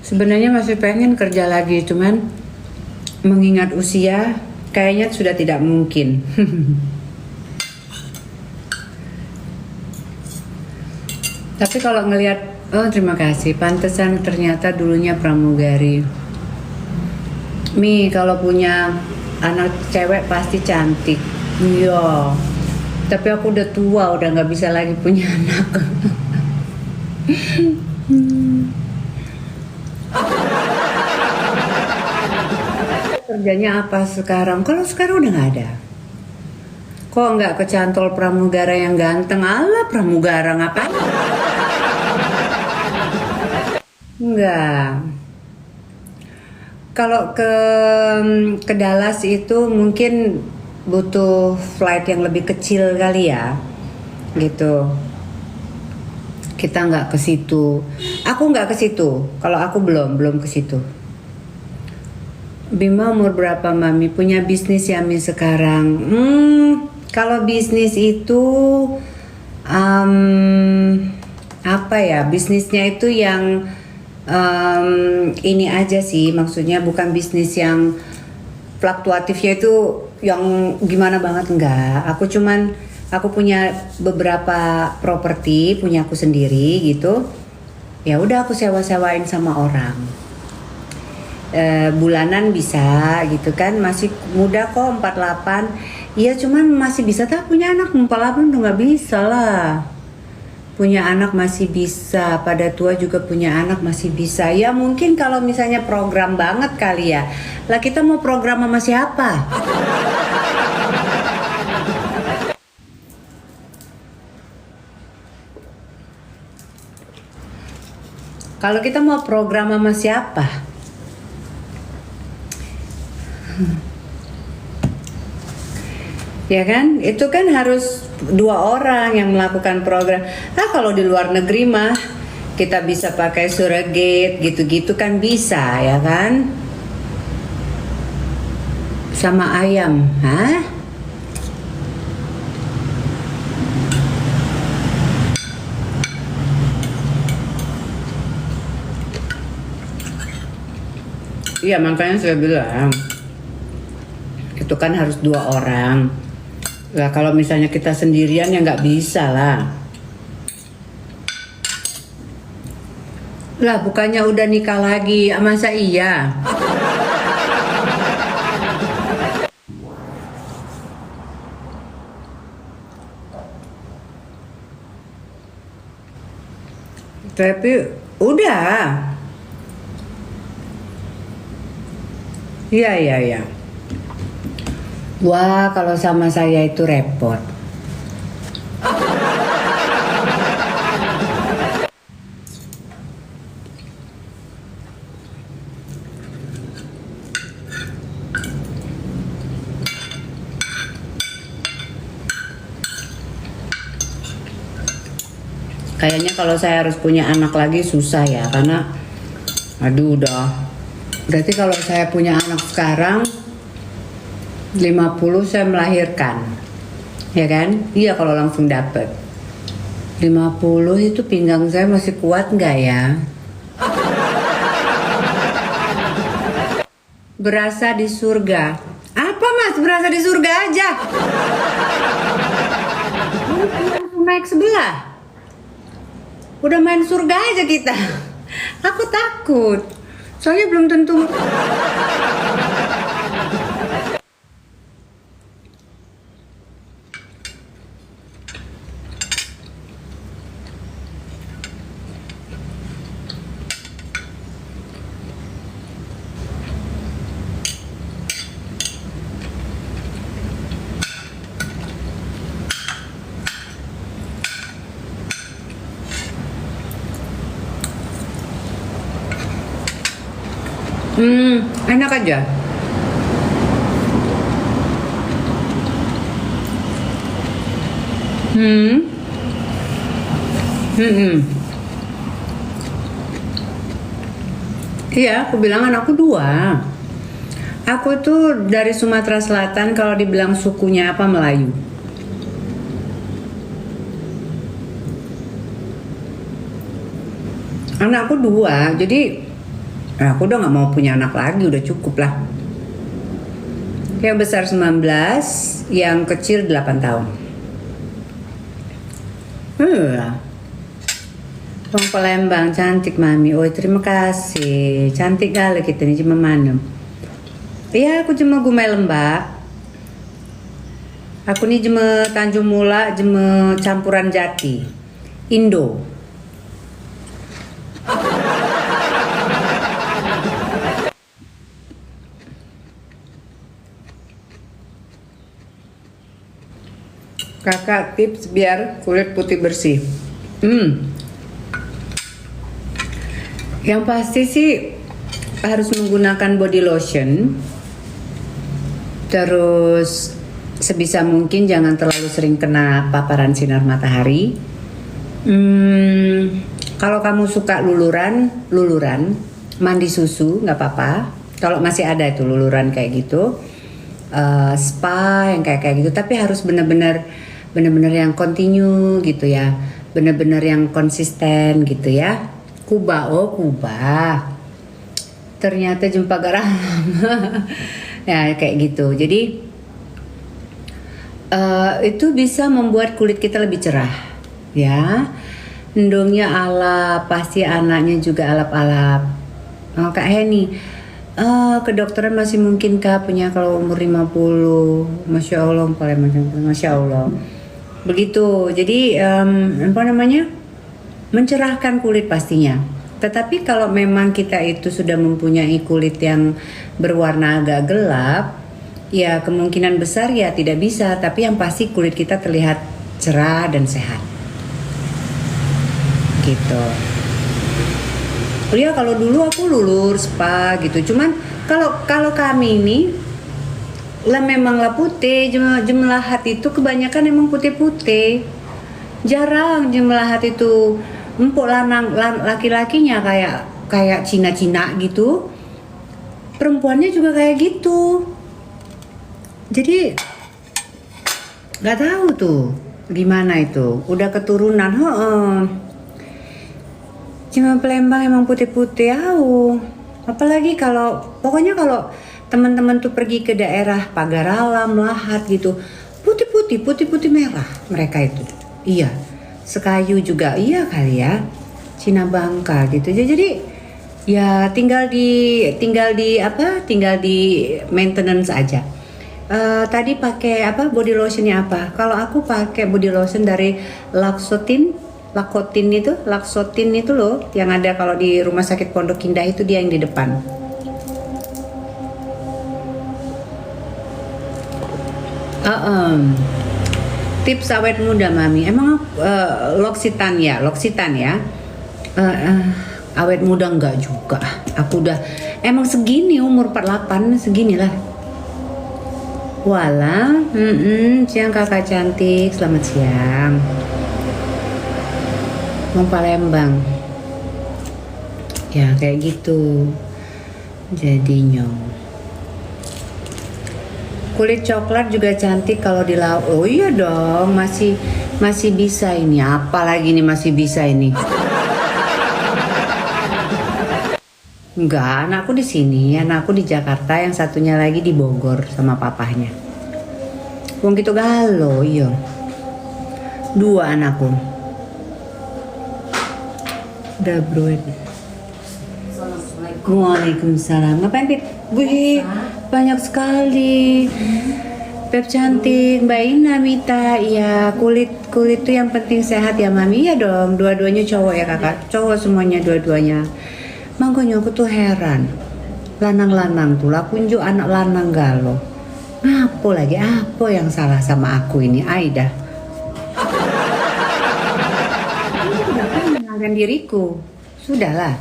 Sebenarnya masih pengen kerja lagi, cuman mengingat usia kayaknya sudah tidak mungkin. Tapi kalau ngelihat, oh terima kasih, pantesan ternyata dulunya pramugari. Mi, kalau punya anak cewek pasti cantik. Iya. Tapi aku udah tua, udah nggak bisa lagi punya anak. Kerjanya apa sekarang? Kalau sekarang udah nggak ada. Kok nggak kecantol pramugara yang ganteng? Alah, pramugara ngapain? Enggak. Kalau ke Dallas itu mungkin butuh flight yang lebih kecil kali ya, gitu. Kita nggak ke situ. Aku nggak ke situ. Kalau aku belum ke situ. Bima umur berapa Mami? Punya bisnis ya Mi sekarang? Kalau bisnis itu apa ya? Bisnisnya itu yang ini aja sih, maksudnya bukan bisnis yang fluktuatifnya itu yang gimana banget, enggak. Aku punya beberapa properti, punya aku sendiri gitu. Ya udah aku sewa-sewain sama orang. Bulanan bisa gitu kan, masih muda kok 48. Iya cuman masih bisa, tak punya anak 48 udah nggak bisa lah. Punya anak masih bisa, pada tua juga punya anak masih bisa. Ya mungkin kalau misalnya program banget kali ya. Lah kita mau program sama siapa? Kalau kita mau program sama siapa? Ya kan, itu kan harus 2 orang yang melakukan program. Kalau di luar negeri mah kita bisa pakai surrogate gitu-gitu kan bisa ya kan? Sama ayam, hah? Iya makanya saya bilang itu kan harus 2 orang. Lah kalau misalnya kita sendirian ya nggak bisa lah. Lah bukannya udah nikah lagi, masa iya? Tapi udah. Iya. Wah, kalau sama saya itu repot. Kayaknya kalau saya harus punya anak lagi susah ya, karena aduh udah. Berarti kalau saya punya anak sekarang 50 saya melahirkan, ya kan? Iya kalau langsung dapet 50 itu pinggang saya masih kuat nggak ya? Berasa di surga. Apa mas? Berasa di surga aja. Naik sebelah. Udah main surga aja kita. Aku takut. Soalnya belum tentu. Enak aja. Iya, aku bilang anakku 2. Aku tuh dari Sumatera Selatan, kalau dibilang sukunya apa Melayu. Anakku 2, jadi aku udah nggak mau punya anak lagi, udah cukup lah. Yang besar 19, yang kecil 8 tahun. Orang Palembang cantik mami. Oh terima kasih. Cantik kali kita nih cuma mana. Iya aku cuma Gumai Lembak. Aku nih cuma Tanjung Mula, cuma campuran Jati. Indo. Kakak tips biar kulit putih bersih. Yang pasti sih harus menggunakan body lotion. Terus sebisa mungkin jangan terlalu sering kena paparan sinar matahari. Kalau kamu suka luluran, mandi susu nggak apa-apa. Kalau masih ada itu luluran kayak gitu, spa yang kayak gitu. Tapi harus benar-benar yang continue gitu ya, benar-benar yang konsisten gitu ya. Kuba. Ternyata jumpa garam. Ya kayak gitu. Jadi itu bisa membuat kulit kita lebih cerah, ya. Endongnya alap, pasti anaknya juga alap-alap. Oh, Kak Heni, kedokteran masih mungkin Kak punya kalau umur 50? Masya Allah, Masya Allah. Begitu, jadi apa namanya, mencerahkan kulit pastinya. Tetapi kalau memang kita itu sudah mempunyai kulit yang berwarna agak gelap, ya kemungkinan besar ya tidak bisa. Tapi yang pasti kulit kita terlihat cerah dan sehat. Gitu. Ya kalau dulu aku lulur spa gitu. Cuman kalau kami ini lah memanglah putih, jemelahat itu kebanyakan emang putih-putih. Jarang jemelahat itu empuk laki-lakinya kayak Cina-Cina gitu. Perempuannya juga kayak gitu. Jadi nggak tahu tuh gimana itu. Udah keturunan, Cuma Palembang emang putih-putih, apalagi pokoknya kalau teman-teman tuh pergi ke daerah Pagar Alam, Lahat gitu, putih merah mereka itu. Iya, Sekayu juga iya kali ya, Cina Bangka gitu. Jadi ya tinggal di maintenance aja. Tadi pakai body lotionnya apa? Kalau aku pakai body lotion dari Lakotin itu loh, yang ada kalau di Rumah Sakit Pondok Indah itu, dia yang di depan. Tips awet muda mami, emang L'Occitane ya. Awet muda enggak juga. Aku udah emang segini, umur 48 seginilah. Wala, siang kakak cantik, selamat siang. Mau Palembang. Ya kayak gitu. Jadinya. Kulit coklat juga cantik kalau di laut. Oh iya dong, masih bisa ini. Apalagi nih masih bisa ini. Enggak, anakku di sini, anakku di Jakarta, yang satunya lagi di Bogor sama papahnya. Wong gitu galau, iya. 2 anakku. Udah bro. Waalaikumsalam. Ngapain Pip? Wih, banyak sekali. Pep cantik, Mbak Ina Mita. Iya, kulit tuh yang penting sehat ya Mami. Iya dong, dua-duanya cowok ya kakak. Cowok semuanya dua-duanya. Makanya aku tuh heran. Lanang-lanang tuh lah kunjuk anak lanang galau. Apa yang salah sama aku ini, Aida? Ini sudah menyenangkan diriku. Sudahlah.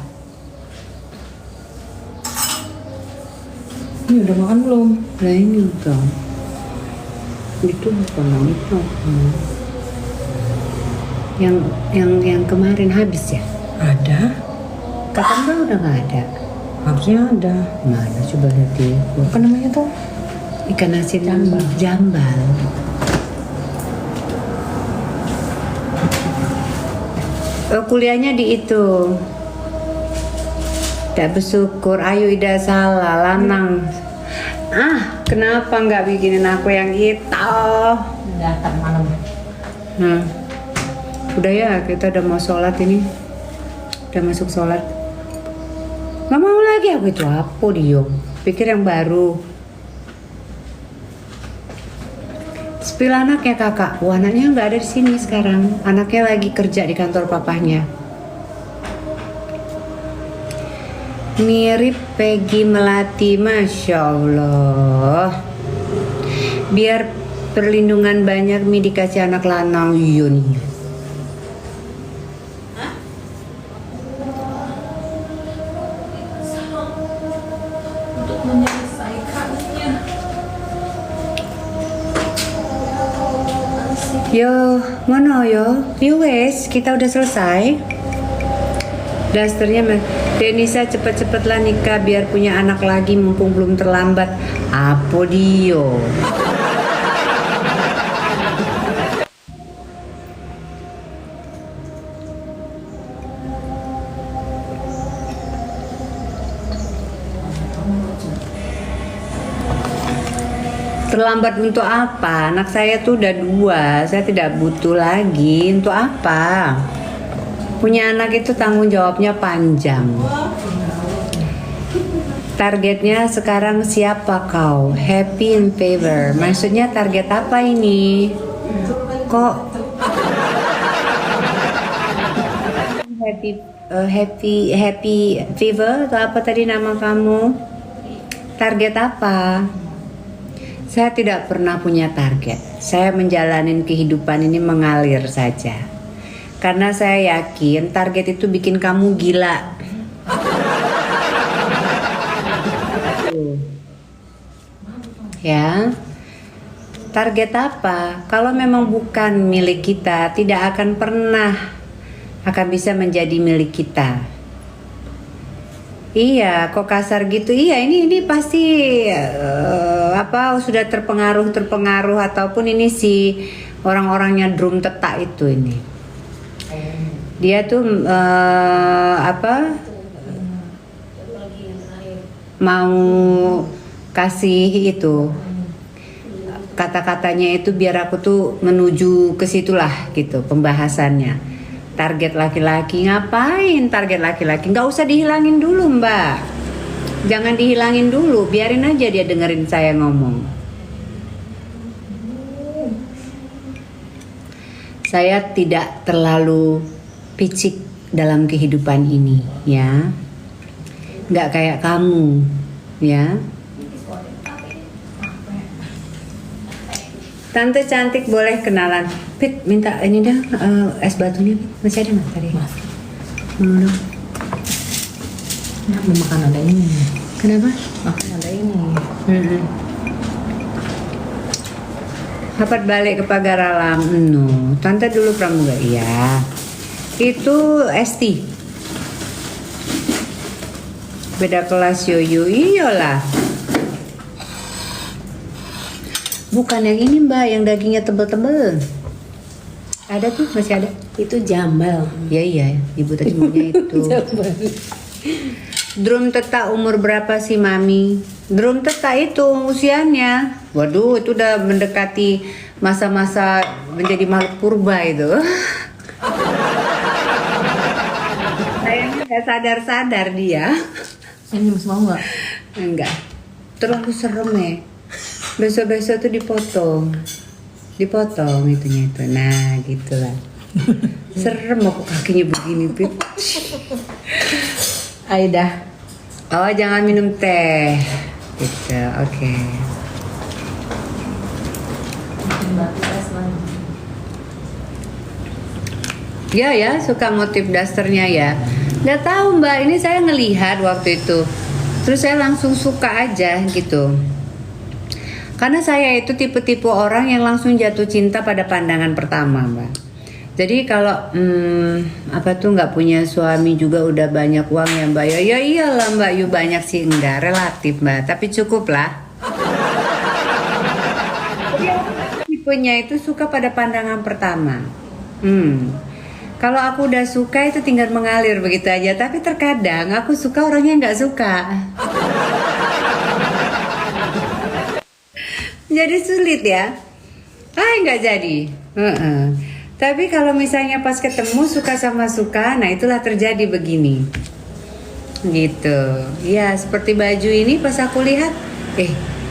Ini udah makan belum? Nah ini dong. Itu bukan itu. Yang kemarin habis ya? Ada. Kapan bang udah nggak ada? Harusnya ada. Mana coba lihat di. Apa namanya tuh? Ikan asin jambal. Kuliahnya di itu. Tak bersyukur, ayo Ida salah lanang. Kenapa nggak bikinin aku yang itu? Datang malam. Nah, udah ya, kita udah mau sholat ini. Udah masuk sholat. Nggak mau lagi aku itu apa dia? Pikir yang baru. Spill anaknya kakak. Wah, anaknya nggak ada di sini sekarang. Anaknya lagi kerja di kantor papahnya. Mirip Peggy Melati, Masya Allah. Biar perlindungan banyak mi dikasih anak lanang. Iya nih. Untuk menyelesaikannya. Yo, ngono yo. Yo wes, kita udah selesai. Dasternya Denisa cepet-cepetlah nikah biar punya anak lagi mumpung belum terlambat. Apa dio? Terlambat untuk apa? Anak saya tuh udah 2, saya tidak butuh lagi. Untuk apa? Punya anak itu tanggung jawabnya panjang. Targetnya sekarang siapa kau? Happy in favor. Maksudnya target apa ini? Kok happy fever atau apa tadi nama kamu? Target apa? Saya tidak pernah punya target. Saya menjalani kehidupan ini mengalir saja. Karena saya yakin target itu bikin kamu gila. Ya. Target apa? Kalau memang bukan milik kita, tidak akan pernah akan bisa menjadi milik kita. Iya, kok kasar gitu? Iya, ini pasti sudah terpengaruh ataupun ini si orang-orangnya drum tetak itu ini. Dia tuh mau kasih itu kata-katanya itu biar aku tuh menuju ke situlah gitu pembahasannya. Target laki-laki, ngapain target laki-laki? Nggak usah dihilangin dulu mbak. Jangan dihilangin dulu, biarin aja dia dengerin saya ngomong. Saya tidak terlalu picik dalam kehidupan ini ya. Nggak kayak kamu ya. Tante cantik boleh kenalan. Pit, minta ini dah es batunya. Masih ada nggak tadi? Mas. Mau Nah, mau makan ada ini. Kenapa? Makan ada ini. Dapat balik ke pagar alam. No, tante dulu pramuga. Iya. Itu ST. Beda kelas yoyo. Iyalah. Bukan yang ini mbak, yang dagingnya tebel-tebel. Ada tuh, masih ada. Itu jambal. Ya iya, ibu tadi maunya itu. Drum tetak umur berapa sih mami? Drum tetak itu usianya. Waduh, itu udah mendekati masa-masa menjadi makhluk purba itu. Kayaknya nggak sadar-sadar dia. Ini mas mau nggak? Enggak. Terlalu serem ya. Besok-besok tuh dipotong itunya itu. Nah gitulah. Serem aku kakinya begini Pip. Aida. Oh jangan minum teh. Gitu, oke. Ya suka motif dasternya ya. Nggak tahu mbak, ini saya ngelihat waktu itu. Terus saya langsung suka aja gitu. Karena saya itu tipe-tipe orang yang langsung jatuh cinta pada pandangan pertama, Mbak. Jadi kalau nggak punya suami juga udah banyak uang ya, Mbak. Ya iyalah, Mbak. Yu banyak sih enggak, relatif, Mbak. Tapi cukup lah. Tipenya itu suka pada pandangan pertama. Kalau aku udah suka itu tinggal mengalir begitu aja. Tapi terkadang aku suka orangnya nggak suka. Jadi sulit ya. Nggak jadi. Heeh. Tapi kalau misalnya pas ketemu suka sama suka, nah itulah terjadi begini. Gitu. Ya, seperti baju ini pas aku lihat,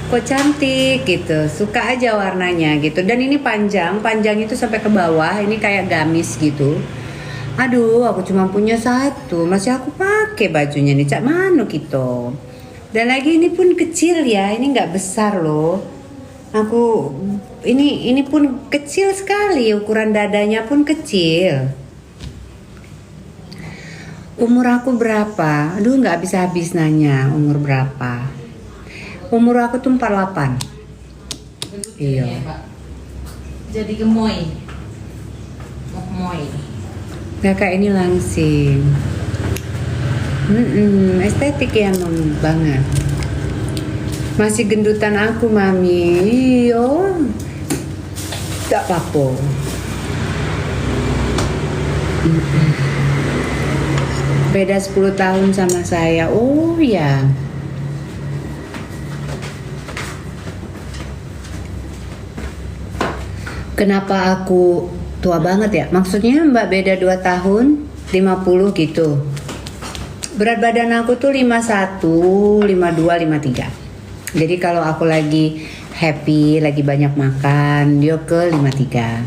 kok cantik gitu. Suka aja warnanya gitu. Dan ini panjang itu sampai ke bawah, ini kayak gamis gitu. Aduh, aku cuma punya satu, masih aku pakai bajunya nih, cak mano gitu. Dan lagi ini pun kecil ya, ini nggak besar loh. Aku ini pun kecil sekali, ukuran dadanya pun kecil. Umur aku berapa? Aduh, nggak habis nanya umur berapa. Umur aku tuh 48. Iya. Ya, Pak. Jadi gemoy. Gemoy. Kakak ini langsing. Estetik ya banget. Masih gendutan aku mami. Iyo. Tak apa-apa. Beda 10 tahun sama saya. Oh ya. Kenapa aku tua banget ya? Maksudnya Mbak beda 2 tahun, 50 gitu. Berat badan aku tuh 51, 52, 53. Jadi kalau aku lagi happy, lagi banyak makan, dia ke 53.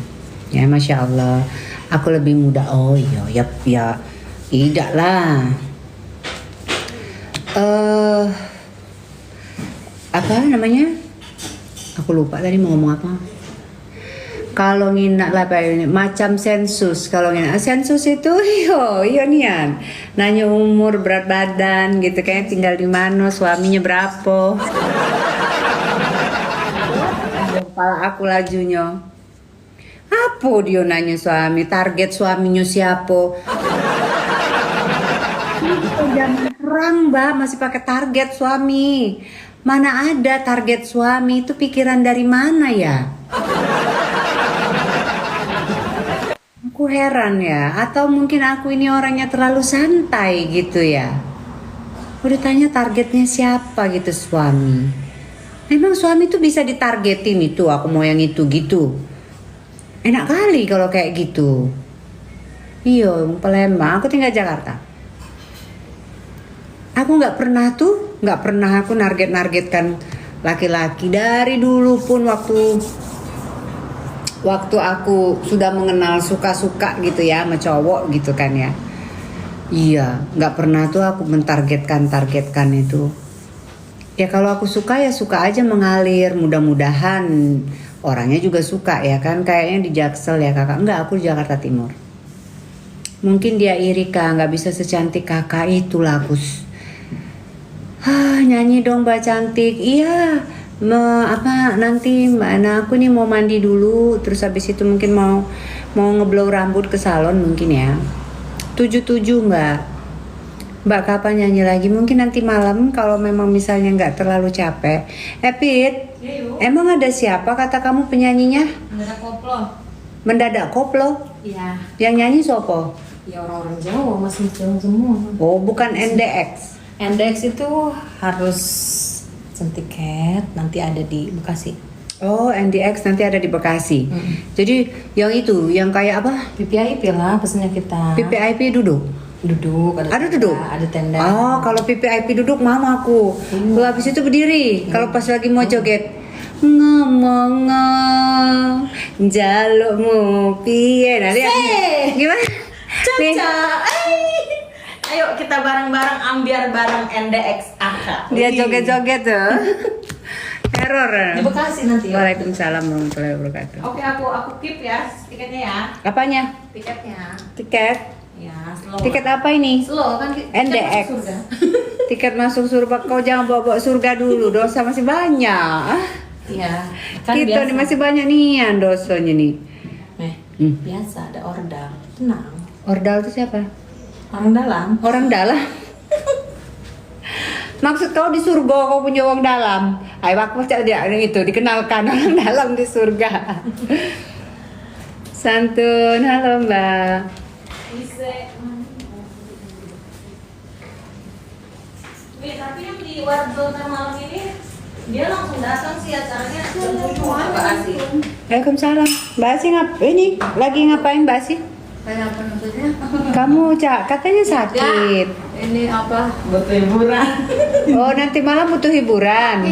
Ya Masya Allah. Aku lebih muda. Oh iya, ya. Tidak lah. Apa namanya? Aku lupa tadi mau ngomong apa. Kalau nginak lah macam sensus. Kalau nginak sensus itu iyo nian. Nanya umur, berat badan gitu, kayak tinggal di mana, suaminya berapa. Kepala aku lajunya. Apa dia nanya suami, target suaminya siapa? Jangan perang mbak, masih pakai target suami. Mana ada target suami, itu pikiran dari mana ya? Aku heran ya, atau mungkin aku ini orangnya terlalu santai gitu ya. Udah tanya targetnya siapa gitu suami. Memang suami tuh bisa ditargetin itu, aku mau yang itu gitu. Enak kali kalau kayak gitu. Iya, Palembang, aku tinggal Jakarta. Aku nggak pernah aku nargetkan laki-laki dari dulu pun waktu aku sudah mengenal suka-suka gitu ya sama cowok gitu kan ya. Iya, nggak pernah tuh aku mentargetkan itu. Ya kalau aku suka ya suka aja mengalir, mudah-mudahan orangnya juga suka ya kan. Kayaknya di Jaksel ya kakak, enggak, aku di Jakarta Timur. Mungkin dia iri kak, nggak bisa secantik kakak itulah aku. Nyanyi dong mbak cantik. Iya. Nanti mbak aku nih mau mandi dulu, terus habis itu mungkin mau ngeblow rambut ke salon mungkin ya. 77 mbak kapan nyanyi lagi? Mungkin nanti malam kalau memang misalnya nggak terlalu capek. Pit, emang ada siapa kata kamu penyanyinya? Mendadak koplo? Iya. Yang nyanyi sopo? Ya orang-orang Jawa, masih Jawa semua. Oh bukan NDX. NDX itu harus tiket, nanti ada di Bekasi. Oh, NDX nanti ada di Bekasi. Jadi yang itu, yang kayak apa? VVIP lah pesannya kita. VVIP duduk. Duduk, Ada duduk? Ada tenda. Oh, kalau VVIP duduk mama aku. Kalau habis itu berdiri. Kalau pas lagi mau joget, ngomong jalukmu piye. Nah, lihat. Gimana? Nih. Ayo kita bareng-bareng ambiar bareng NDX AK. Dia joget-joget tuh. Teror. Di Bekasi nanti ya. Waalaikumsalam warahmatullahi wabarakatuh. Oke, aku keep ya tiketnya ya. Apanya? Tiketnya. Tiket? Ya, slow. Tiket apa ini? Slow kan tiket NDX. masuk surga. Tiket masuk surga. Kau jangan bawa surga dulu, dosa masih banyak. Iya. Kan Kita nih masih banyak nih yang dosanya nih. Biasa ada ordal. Tenang. Ordal itu siapa? Orang dalam. Orang dalam. Maksud kau di surga kau punya orang dalam? Ayo aku cak dia itu dikenalkan orang dalam di surga. Santun, halo mbak. Tapi yang di Warga malam ini Dia langsung datang sih acaranya jam 7 Mbak Asi. Waalaikumsalam. Mbak Asi ini lagi ngapain Mbak Asi? Kayak apa maksudnya? Kamu katanya sakit. Ini apa? Buat liburan. Oh nanti malam butuh hiburan.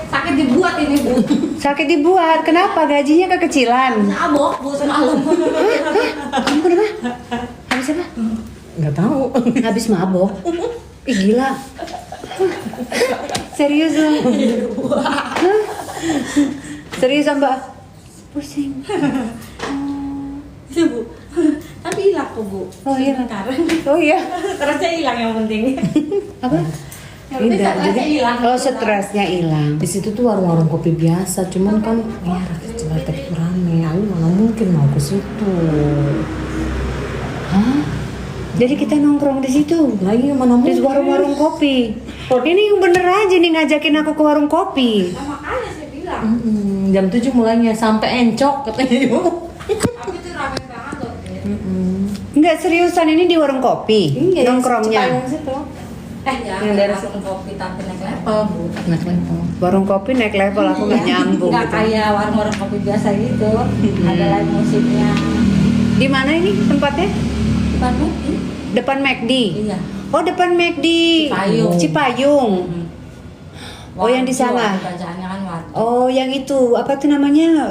Sakit dibuat ini Bu. Sakit dibuat. Kenapa? Gajinya kekecilan. Abok Bu semalam. Kamu kenapa? Habis apa? Nggak tahu. Habis mabok. Ih gila. Serius loh. Hah? Serius Mbak? Pusing. Iya Bu. Tapi hilang tuh Bu. Oh iya. Sebentar. Oh iya. Stresnya hilang yang penting. Apa? Yang penting Tidak, stresnya jadi hilang. oh stresnya hilang. Di situ tuh warung-warung kopi biasa, cuman kan ya rakyat Cilacap itu rame. Aku mana mungkin mau ke situ. Hah? Jadi kita nongkrong di situ. Lagi mana Di mungkin? warung-warung kopi. Ini yang bener aja nih ngajakin aku ke warung kopi. Makanya saya bilang. Jam 7 mulainya sampai encok katanya Ibu. Tapi itu rame banget loh. Enggak seriusan ini di warung kopi. Nongkrongnya. Cipayung situ. Yang dari situ. kopi tapi naik level Bu. Naik level. Warung kopi naik level aku nggak nyambung Nggak gitu. kayak warung-warung kopi biasa gitu. Ada live musiknya. Di mana ini tempatnya? Bukan kopi. Depan McD. Iya. Oh depan McD. Cipayung. Cipayung. Oh yang di sana. Bacaannya kan warung. Oh yang itu apa tuh namanya?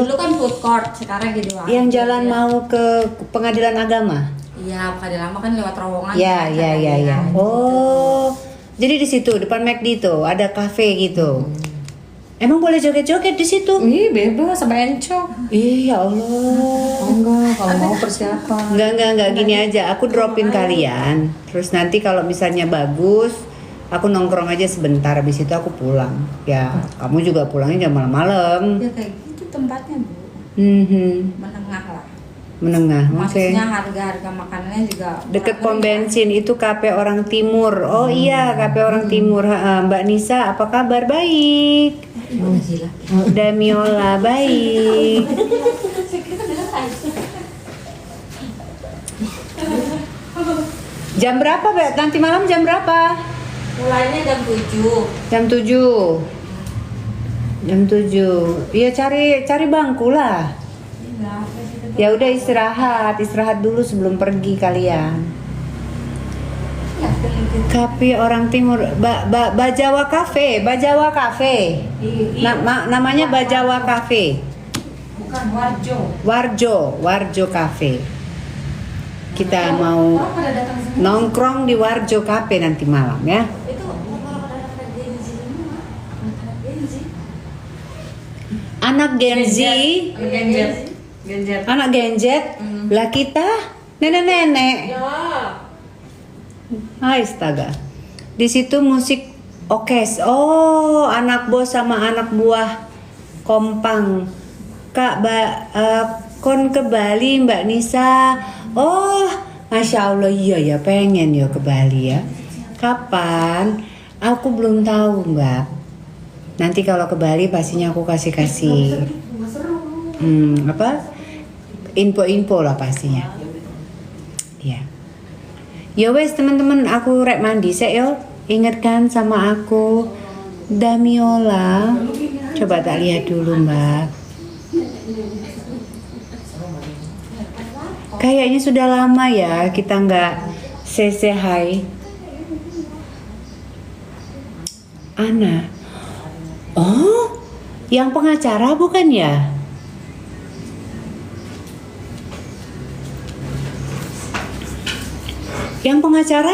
Dulu kan food court, sekarang jadi warung. Yang jalan Iya. mau ke pengadilan agama. Iya, pengadilan lama kan lewat terowongan. Ya kan, ya ya ya. gitu. Oh jadi di situ depan McD tuh ada kafe gitu. Emang boleh joget-joget di situ? Ih bebas sampai encok. Ih ya Allah. Oh enggak, kalau mau persiapan. Enggak gini aja. Aku dropin kalian. Terus nanti kalau misalnya bagus, aku nongkrong aja sebentar. Habis itu aku pulang. Ya, kamu juga pulangnya jangan malam-malam. Ya kayak gitu tempatnya Bu. Menengah lah. Menengah, oke. Maksudnya harga-harga makanannya juga Deket pom murah-meriah. bensin itu Kafe Orang Timur. Oh iya, Kafe Orang Timur. Mbak Nisa, apa kabar? Baik. Gila. Damiola baik. Jam berapa, Mbak? Nanti malam jam berapa? Mulainya jam 7. Jam 7. Jam 7. Iya cari bangku lah. Ya udah istirahat dulu sebelum pergi kalian. Kafe Orang Timur, Bajawa Cafe. Namanya Bajawa Cafe. Bukan Warjo Cafe. Kita mau Orang pada datang semua. nongkrong di Warjo Cafe nanti malam ya. Itu orang pada datang Gen Z semua. Anak Gen Z, anak Gen Z, lah kita nenek-nenek. Ya. Astaga. Di situ musik okes. Oh, anak bos sama anak buah kompang. Kak, kon ke Bali Mbak Nisa. Oh, Masya Allah iya ya pengen ya ke Bali ya. Kapan? Aku belum tahu Mbak. Nanti kalau ke Bali pastinya aku kasih. Apa? Info-info lah pastinya. Ya. Ya wes teman-teman aku rek mandi sek yo. Ingatkan sama aku Damiola. Coba tak lihat dulu Mbak. Kayaknya sudah lama ya kita nggak say hi. Ana. Oh, yang pengacara bukan ya? Yang pengacara